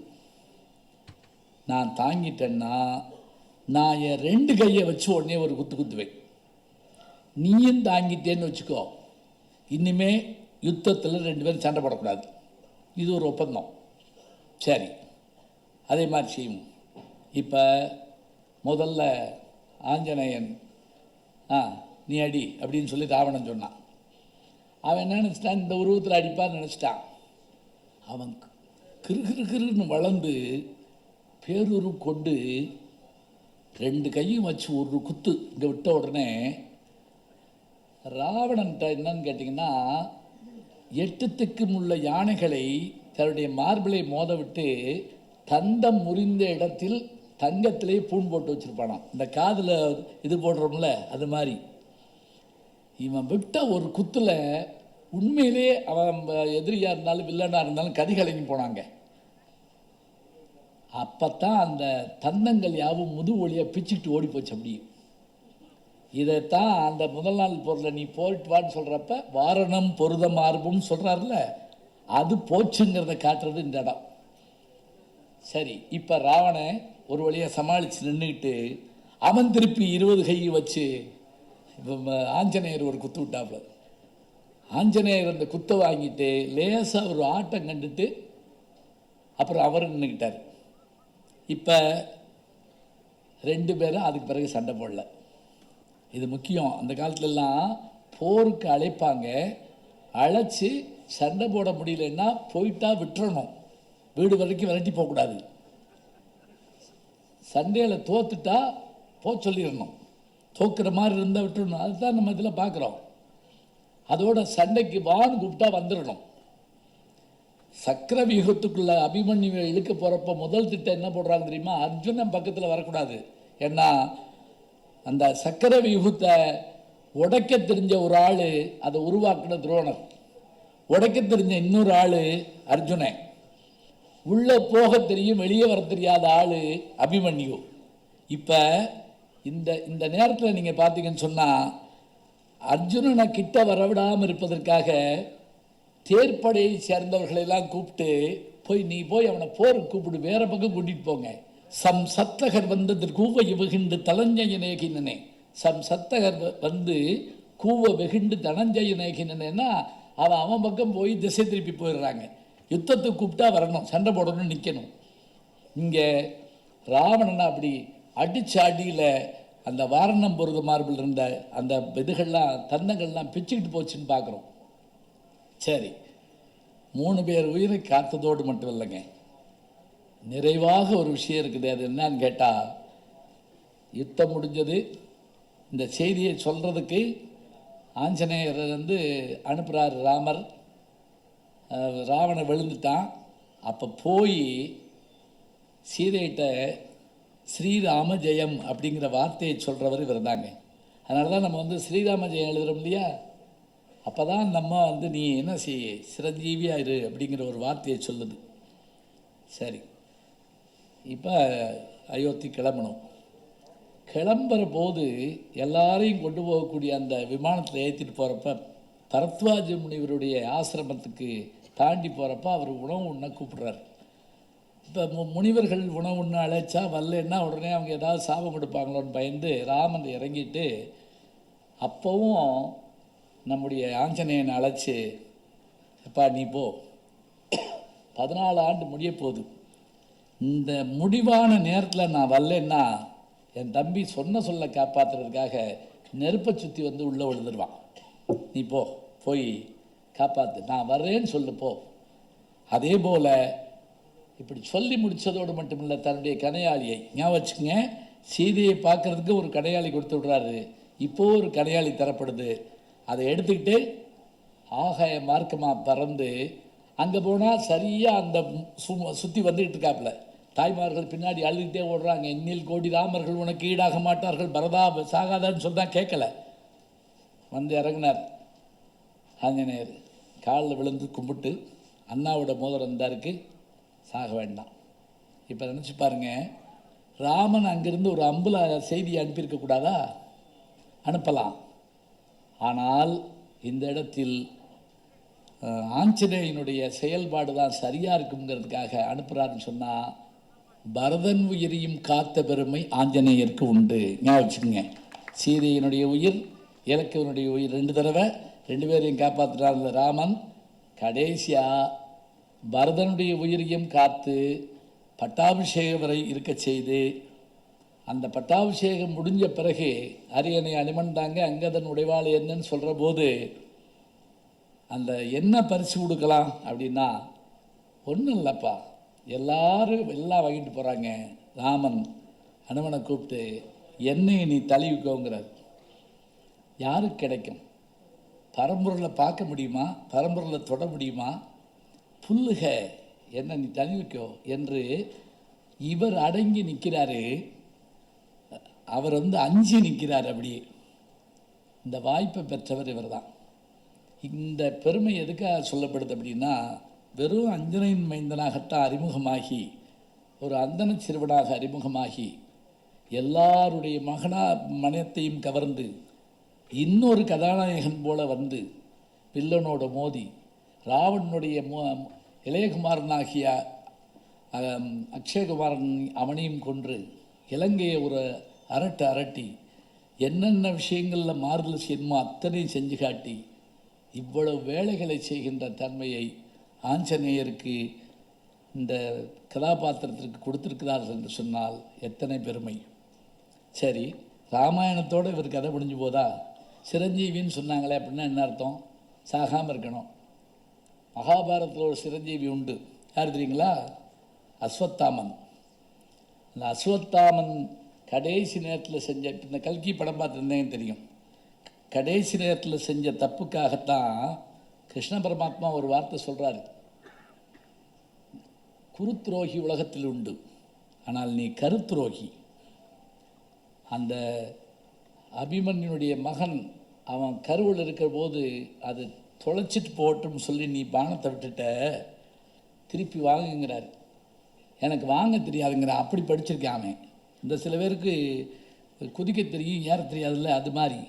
நான் தாங்கிட்டேன்னா நான் என் 2 கையை வச்சு உடனே ஒரு குத்துவேன். நீயும் தாங்கிட்டேன்னு வச்சுக்கோ, இனிமே யுத்தத்தில் 2 பேரும் சண்டை போடக்கூடாது. இது ஒரு ஒப்பந்தம். சரி, அதே மாதிரி செய்யும். இப்போ முதல்ல ஆஞ்சநேயன் நீ அடி அப்படின்னு சொல்லி ராவணன் சொன்னான். அவன் என்ன நினச்சிட்டான், இந்த உருவத்தில் அடிப்பான்னு நினச்சிட்டான். அவன் கிருன்னு வளர்ந்து பேருரு கொண்டு 2 கையும் வச்சு ஒரு குத்து இங்கே விட்ட உடனே ராவணன்ட்ட என்னன்னு கேட்டிங்கன்னா, 8 திக்கும் உள்ள யானைகளை தன்னுடைய மார்பிளை மோத விட்டு தந்தம் முறிந்த இடத்தில் தங்கத்திலே பூண் போட்டு வச்சுருப்பானான். இந்த காதில் இது போடுறோம்ல, அது மாதிரி இவன் விட்ட ஒரு குத்தில் உண்மையிலே அவன் எதிரியாக இருந்தாலும் வில்லனாக இருந்தாலும் கதிகலங்கி போனாங்க. அப்போ தான் அந்த தந்தங்கள் யாவும் முதுவொலியாக பிச்சுக்கிட்டு ஓடி போச்சு. அப்படி இதைத்தான் அந்த முதல் நாள் பொருளை நீ போயிட்டு வான்னு சொல்கிறப்ப வாரணம் பொருத மார்பும் சொல்கிறாருல, அது போச்சுங்கிறத காட்டுறது இந்த இடம். சரி, இப்போ ராவணன் ஒரு வழியாக சமாளித்து நின்றுக்கிட்டு அவன் திருப்பி 20 கையை வச்சு ஆஞ்சநேயர் ஒரு குத்து விட்டாப்புல. ஆஞ்சநேயர் அந்த குத்தை வாங்கிட்டு லேசாக ஒரு ஆட்டம் கண்டுட்டு அப்புறம் அவர் நின்றுக்கிட்டார். இப்போ 2 பேரும் அதுக்கு பிறகு சண்டை போடல. இது முக்கியம். அந்த காலத்துலலாம் போருக்கு அழைப்பாங்க, அழைச்சி சண்டை போட முடியலன்னா போயிட்டா விட்டுறணும், வீடு வரைக்கும் விரட்டி போகக்கூடாது. சண்டையில் தோத்துட்டா போக சொல்லிடணும், தோக்குற மாதிரி இருந்தால் விட்டுடணும். அதுதான் நம்ம இதில் பார்க்குறோம். அதோட சண்டைக்கு வான்னு கூப்பிட்டா வந்துடணும். சக்கர வியூகத்துக்குள்ள அபிமன்யுவை இழுக்க போகிறப்ப முதல் திட்டம் என்ன போடுறாங்க தெரியுமா? அர்ஜுனன் பக்கத்தில் வரக்கூடாது. ஏன்னா அந்த சக்கர வியூகத்தை உடைக்க தெரிஞ்ச ஒரு ஆள் அதை உருவாக்கின துரோணர், உடைக்க தெரிஞ்ச இன்னொரு ஆள் அர்ஜுனன், உள்ளே போக தெரியும் வெளியே வர தெரியாத ஆள் அபிமன்யு. இப்போ இந்த நேரத்தில் நீங்கள் பார்த்தீங்கன்னு சொன்னால் அர்ஜுனனை கிட்ட வரவிடாமல் இருப்பதற்காக தேர்ப்படையை சேர்ந்தவர்களெல்லாம் கூப்பிட்டு நீ போய் அவனை போருக்கு கூப்பிடு, வேற பக்கம் கூட்டிகிட்டு போங்க. சம் சத்தகர் வந்து கூவ வெகுண்டு தனஞ்சயனேகினனே, சம் சத்தகர் வந்து கூவ வெகுண்டு தனஞ்சயனேகினேன்னா அவன் பக்கம் போய் திசை திருப்பி போயிடுறாங்க. யுத்தத்துக்கு கூப்பிட்டா வரணும், சண்டை போடணும்னு நிற்கணும். இங்கே ராவணனை அப்படி அடித்த அடியில் அந்த வாரணம் பொருத மார்பில் இருந்த அந்த இதுகள்லாம் தந்தங்கள்லாம் பிச்சுக்கிட்டு போச்சுன்னு பார்க்குறோம். சரி, 3 பேர் உயிரை காத்ததோடு மட்டும் இல்லைங்க, நிறைவாக ஒரு விஷயம் இருக்குது. அது என்னன்னு கேட்டால், யுத்தம் முடிஞ்சது, இந்த செய்தியை சொல்கிறதுக்கு ஆஞ்சநேயர் வந்து அனுப்புகிறார் ராமர். ராவணன் விழுந்துட்டான். அப்போ போய் சீதையிட்ட ஸ்ரீராம ஜெயம் அப்படிங்கிற வார்த்தையை சொல்கிறவர் இவர் தாங்க. அதனால தான் நம்ம வந்து ஸ்ரீராம ஜெயம் எழுதுகிறோம் இல்லையா? அப்போ தான் நம்ம வந்து நீ என்ன செய்ய சிரஞ்சீவியாக இரு அப்படிங்கிற ஒரு வார்த்தையை சொல்லுது. சரி, இப்போ அயோத்தி கிளம்பணும். கிளம்புற போது எல்லாரையும் கொண்டு போகக்கூடிய அந்த விமானத்தில் ஏற்றிட்டு போகிறப்ப பரத்வாஜ முனிவருடைய ஆசிரமத்துக்கு தாண்டி போகிறப்ப அவர் உணவு உண்ண கூப்பிடுறார். இப்போ முனிவர்கள் உணவு உண்ண அழைச்சா வரலன்னா உடனே அவங்க ஏதாவது சாபம் கொடுப்பாங்களோன்னு பயந்து ராமன் இறங்கிட்டு அப்போவும் நம்முடைய ஆஞ்சநேயனை அழைச்சி, அப்பா நீ போ, 14 ஆண்டு முடிய போகுது, இந்த முடிவான நேரத்தில் நான் வரலன்னா என் தம்பி சொல்ல காப்பாற்றுறதுக்காக நெருப்பை சுற்றி வந்து உள்ளே விழுந்துருவான். நீ போய் காப்பாற்று, நான் வர்றேன்னு சொல்லு போ. அதே போல் இப்படி சொல்லி முடித்ததோடு மட்டுமில்லை, தன்னுடைய கணையாளியை ஞாபகம் வச்சுக்கங்க, சீதையை பார்க்குறதுக்கு ஒரு கணையாளி கொடுத்து விடுறாரு. இப்போது ஒரு கணையாளி தரப்படுது. அதை எடுத்துக்கிட்டு ஆகாய மார்க்கமாக பறந்து அங்கே போனால் சரியாக அந்த சுற்றி வந்துக்கிட்டு இருக்காப்புல. தாய்மார்கள் பின்னாடி அழுதுகிட்டே ஓடுறாங்க, இன்னில் கோடி ராமர்கள் உனக்கு ஈடாக மாட்டார்கள், பரதா சாகாதான்னு சொன்னால் கேட்கல. வந்து இறங்கினார் ஆஞ்சநேயர், காலில் விழுந்து கும்பிட்டு, அண்ணாவோட மோதிரம் இருந்தாருக்கு, சாக வேண்டாம். இப்போ நினச்சி பாருங்கள், ராமன் அங்கேருந்து ஒரு அம்புல செய்தியை அனுப்பியிருக்கக்கூடாதா? அனுப்பலாம். ஆனால் இந்த இடத்தில் ஆஞ்சநேயனுடைய செயல்பாடு தான் சரியாக இருக்குங்கிறதுக்காக அனுப்புகிறாருன்னு சொன்னால், பரதன் உயிரையும் காத்த பெருமை ஆஞ்சநேயருக்கு உண்டு. ஞாபகம் வச்சுக்கோங்க, சீதையினுடைய உயிர் இலக்குவனுடைய உயிர் 2 தடவை 2 பேரையும் காப்பாற்றுறாருல ராமன். கடைசியாக பரதனுடைய உயிரையும் காத்து பட்டாபிஷேகம் வரை இருக்க செய்து, அந்த பட்டாபிஷேகம் முடிஞ்ச பிறகு அரியணை அணிமண்டாங்க அங்கதன் உடைவாள் என்னன்னு சொல்கிற போது அந்த என்ன பரிசு கொடுக்கலாம் அப்படின்னா, ஒன்றும் இல்லைப்பா, எல்லாரும் எல்லாம் வாங்கிட்டு போகிறாங்க. ராமன் அனுமனை கூப்பிட்டு என்னை நீ தழுவிக்கோங்கிறார். யாருக்கு கிடைக்கும்? பரம்பொருளை பார்க்க முடியுமா? பரம்பொருளை தொட முடியுமா? புல்லுக என்ன நீ தழுவிக்கோ என்று இவர் அடங்கி நிற்கிறாரு. அவர் அஞ்சு நிற்கிறார். அப்படியே இந்த வாய்ப்பை பெற்றவர் இவர் தான். இந்த பெருமை எதுக்காக சொல்லப்படுது அப்படின்னா, வெறும் அஞ்சனையின் மைந்தனாகத்தான் அறிமுகமாகி, ஒரு அந்தன சிறுவனாக அறிமுகமாகி, எல்லாருடைய மனத்தையும் கவர்ந்து இன்னொரு கதாநாயகன் போல வந்து வில்லனோட மோதி ராவணனுடைய இளையகுமாரனாகிய அக்ஷயகுமாரன் அவனையும் கொன்று இலங்கையை ஒரு அரட்டி என்னென்ன விஷயங்களில் மாறுதல் செய்யணுமோ அத்தனையும் செஞ்சு காட்டி இவ்வளவு வேலைகளை செய்கின்ற தன்மையை ஆஞ்சநேயருக்கு இந்த கதாபாத்திரத்திற்கு கொடுத்திருக்கிறார்கள் என்று சொன்னால் எத்தனை பெருமை. சரி, ராமாயணத்தோடு இவர் கதை முடிஞ்சு போதா? சிரஞ்சீவின்னு சொன்னாங்களே அப்படின்னா என்ன அர்த்தம்? சாகாமல் இருக்கணும். மகாபாரதத்தில் ஒரு சிரஞ்சீவி உண்டு. யார் தெரியுங்களா? அஸ்வத்தாமன். அந்த அஸ்வத்தாமன் கடைசி நேரத்தில் செஞ்ச, இந்த கல்கி படம் பார்த்துருந்தேன்னு தெரியும், கடைசி நேரத்தில் செஞ்ச தப்புக்காகத்தான் கிருஷ்ண பரமாத்மா ஒரு வார்த்தை சொல்கிறாரு, குருத்துரோகி உலகத்தில் உண்டு, ஆனால் நீ கருத்துரோகி. அந்த அபிமன்யுடைய மகன் அவன் கருவில் இருக்கிற போது அது தொலைச்சிட்டு போகட்டும் சொல்லி நீ பானத்தை விட்டுட்ட, திருப்பி வாங்குங்கிறார். எனக்கு வாங்க தெரியாதுங்கிற, அப்படி படிச்சிருக்கேன் அவன். இந்த சில பேருக்கு குதிக்க தெரியும், ஏற தெரியாதுல்ல, அது மாதிரி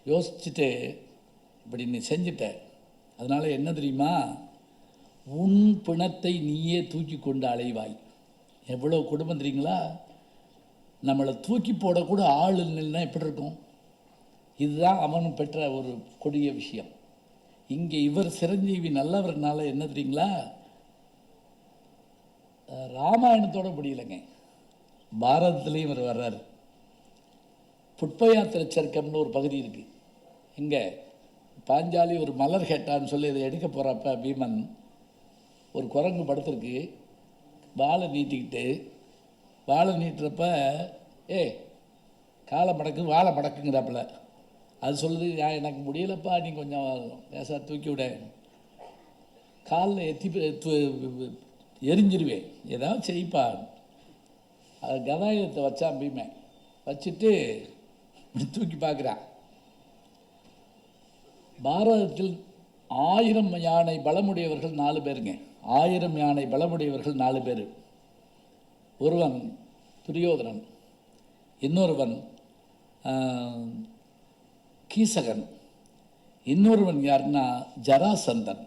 யோசிச்சுட்டு இப்படி நீ செஞ்சிட்ட. அதனால் என்ன தெரியுமா, உன் பிணத்தை நீயே தூக்கி கொண்டு அலைவாய். எவ்வளோ குடும்பம் தெரியுங்களா? நம்மளை தூக்கி போடக்கூட ஆள் இல்லைன்னா எப்படி இருக்கும்? இதுதான் அவன் பெற்ற ஒரு கொடிய விஷயம். இங்கே இவர் சிரஞ்சீவி நல்லவர்னால என்ன தெரியுங்களா, ராமாயணத்தோட முடியலைங்க, பாரதத்துலேயும் இவர் வர்றார். புட்பயா திருச்சர்க்கம்னு ஒரு பகுதி இருக்குது. இங்கே பாஞ்சாலி ஒரு மலர் கேட்டான்னு சொல்லி இதை எடுக்க போகிறப்ப பீமன் ஒரு குரங்கு படுத்திருக்கு, வாழை நீட்டிக்கிட்டு, வாழை நீட்டுறப்ப காலை மடக்கு வாழை மடக்குங்கிறாப்புல. அது சொல்லுது, எனக்கு முடியலப்பா, நீ கொஞ்சம் லேசாக தூக்கி விட, காலில் எரிஞ்சிருவேன், ஏதாவது செய்ப்பா. அது கதாயுதத்தை வச்சான் பீமை, வச்சுட்டு தூக்கி பார்க்குறான். பாரதத்தில் 1000 யானை பலமுடையவர்கள் 4 பேருங்க. 1000 யானை பலமுடையவர்கள் 4 பேர். ஒருவன் துரியோதனன், இன்னொருவன் கீசகன், இன்னொருவன் யாருன்னா ஜராசந்தன்.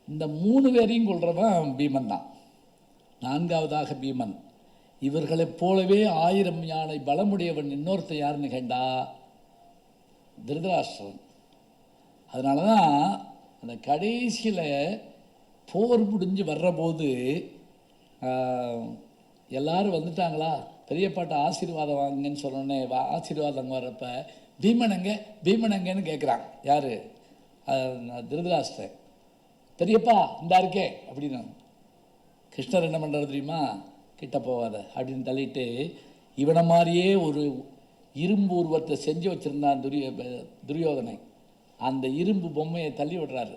இந்த 3 பேரையும் கொள்றவன் பீமன் தான். 4வதாக பீமன். இவர்களைப் போலவே 1000 யானை பலமுடையவன் இன்னொருத்த யாருன்னு கேட்டா திருதராஷ்டிரன். அதனால தான் அந்த கடைசியில் போர் முடிஞ்சு வர்றபோது எல்லாரும் வந்துட்டாங்களா, பெரியப்பாட்ட ஆசீர்வாதம் வாங்குங்கன்னு சொன்னோடனே ஆசீர்வாதம் வர்றப்ப பீமனங்கன்னு கேட்குறான். யார்? திருதராஷ்டிரன். பெரியப்பா இந்தா இருக்கே அப்படின்னு. கிருஷ்ணர் என்ன பண்ணுறது தெரியுமா, கிட்ட போகாத அப்படின்னு தள்ளிட்டு, இவனை மாதிரியே ஒரு இரும்பு உருவத்தை செஞ்சு வச்சுருந்தான் துரியோதனை. அந்த இரும்பு பொம்மையை தள்ளி விடுறாரு.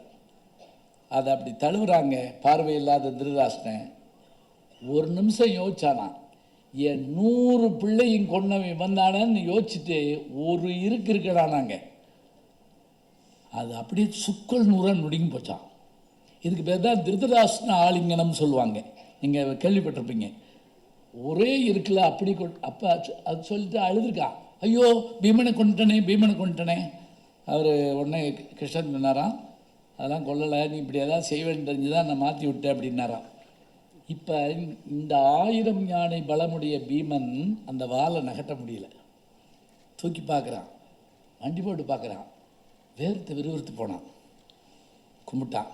அதை அப்படி தழுவுறாங்க பார்வையில்லாத திருதராஷ்டிரன். ஒரு நிமிஷம் யோசிச்சானா, என் 100 பிள்ளையும் கொன்னவன் வந்தானன்னு யோசிச்சுட்டு ஒரு இருக்கடானாங்க. அது அப்படியே சுக்கல் நூறாக நொடிங்கி போச்சான். இதுக்கு பேர் தான் திருதராஷ்டிரன் ஆலிங்கனம் சொல்லுவாங்க, நீங்கள் கேள்விப்பட்டிருப்பீங்க. ஒரே இருக்குல்ல அப்படி அப்போ அது சொல்லிட்டு அழுதுருக்கான், ஐயோ பீமனை கொண்டுட்டனே. அவர் உடனே கிருஷ்ணன் சொன்னாராம், அதெல்லாம் கொல்லலை, நீ இப்படி ஏதாவது செய்ய வேண்டியது தான் நான் மாற்றி விட்டேன் அப்படின்னாராம். இப்போ இந்த 1000 யானை பலமுடைய பீமன் அந்த வாளை நகட்ட முடியல, தூக்கி பார்க்குறான். வண்டி போட்டு பார்க்குறான், வேர்த்து விறுவிறுத்து போனான், கும்பிட்டான்.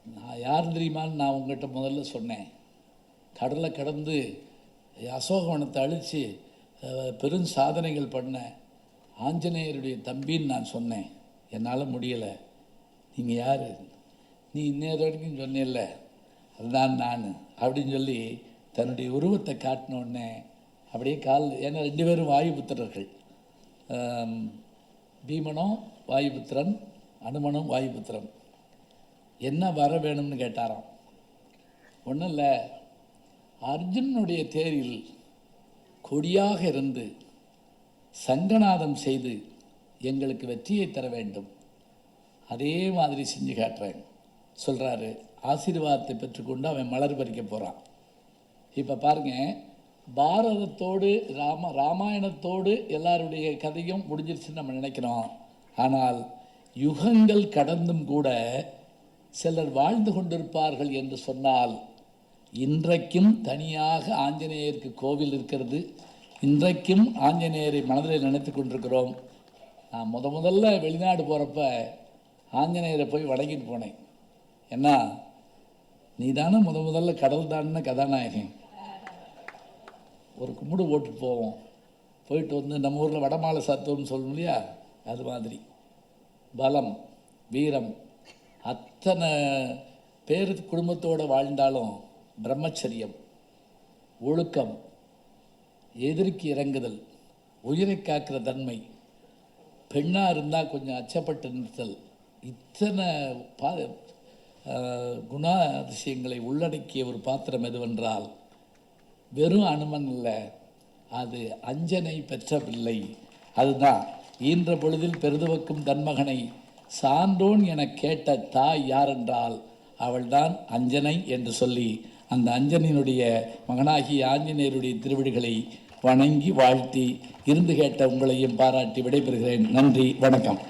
நான் யார் தெரியுமான்னு நான் உங்கள்கிட்ட முதல்ல சொன்னேன். கடலை கடந்து அசோகவனத்தை அழித்து பெரும் சாதனைகள் பண்ண ஆஞ்சநேயருடைய தம்பின்னு நான் சொன்னேன். என்னால் முடியலை. நீங்கள் யார்? நீ இன்னொரு வரைக்கும் சொன்னில்ல, அதுதான் நான் அப்படின்னு சொல்லி தன்னுடைய உருவத்தை காட்டினோடனே அப்படியே ஏன்னா 2 பேரும் வாயுபுத்திரர்கள். பீமனும் வாயுபுத்திரன், அனுமனும் வாயுபுத்திரன். என்ன வர வேணும்னு கேட்டாராம். ஒன்றும் இல்லை, அர்ஜுனனுடைய தேரில் கொடியாக இருந்து சங்கநாதம் செய்து எங்களுக்கு வெற்றியை தர வேண்டும், அதே மாதிரி செஞ்சு காட்டுறேன் சொல்கிறாரு. ஆசீர்வாதத்தை பெற்றுக்கொண்டு அவன் மலர் பறிக்க போகிறான். இப்போ பாருங்க, பாரதத்தோடு ராமாயணத்தோடு எல்லாருடைய கதையும் முடிஞ்சிருச்சுன்னு நம்ம நினைக்கிறோம். ஆனால் யுகங்கள் கடந்தும் கூட சிலர் வாழ்ந்து கொண்டிருப்பார்கள் என்று சொன்னால், இன்றைக்கும் தனியாக ஆஞ்சநேயருக்கு கோவில் இருக்கிறது. இன்றைக்கும் ஆஞ்சநேயரை மனதில் நினைத்து கொண்டிருக்கிறோம். நான் முதல்ல வெளிநாடு போகிறப்ப ஆஞ்சநேயரை போய் வணங்கிட்டு போனேன். ஏன்னா நீ தானே முதல்ல கடல் தானே கதாநாயகன், ஒரு கும்பிடு போட்டுட்டு போவோம். போயிட்டு வந்து நம்ம ஊரில் வடமாலை சாத்துவோம்னு சொல்லணும் இல்லையா, அது மாதிரி பலம், வீரம், அத்தனை பேர் குடும்பத்தோடு வாழ்ந்தாலும் பிரம்மச்சரியம், ஒழுக்கம், எதிர்க்கு இறங்குதல், உயிரை காக்கிற தன்மை, பெண்ணாக இருந்தால் கொஞ்சம் அச்சப்பட்டு நிறுத்தல், இத்தனை குணாதிசயங்களை உள்ளடக்கிய ஒரு பாத்திரம் எதுவென்றால் வெறும் அனுமன் இல்லை, அது அஞ்சனை பெற்ற பிள்ளை. அதுதான் ஈன்ற பொழுதில் பெருதுவக்கும் தன்மகனை சான்றோன் என கேட்ட தாய் யாரென்றால் அவள்தான் அஞ்சனை என்று சொல்லி, அந்த அஞ்சனினுடைய மகனாகிய ஆஞ்சநேயருடைய திருவடிகளை வணங்கி வாழ்த்தி இருந்து கேட்ட உங்களையும் பாராட்டி விடைபெறுகிறேன். நன்றி, வணக்கம்.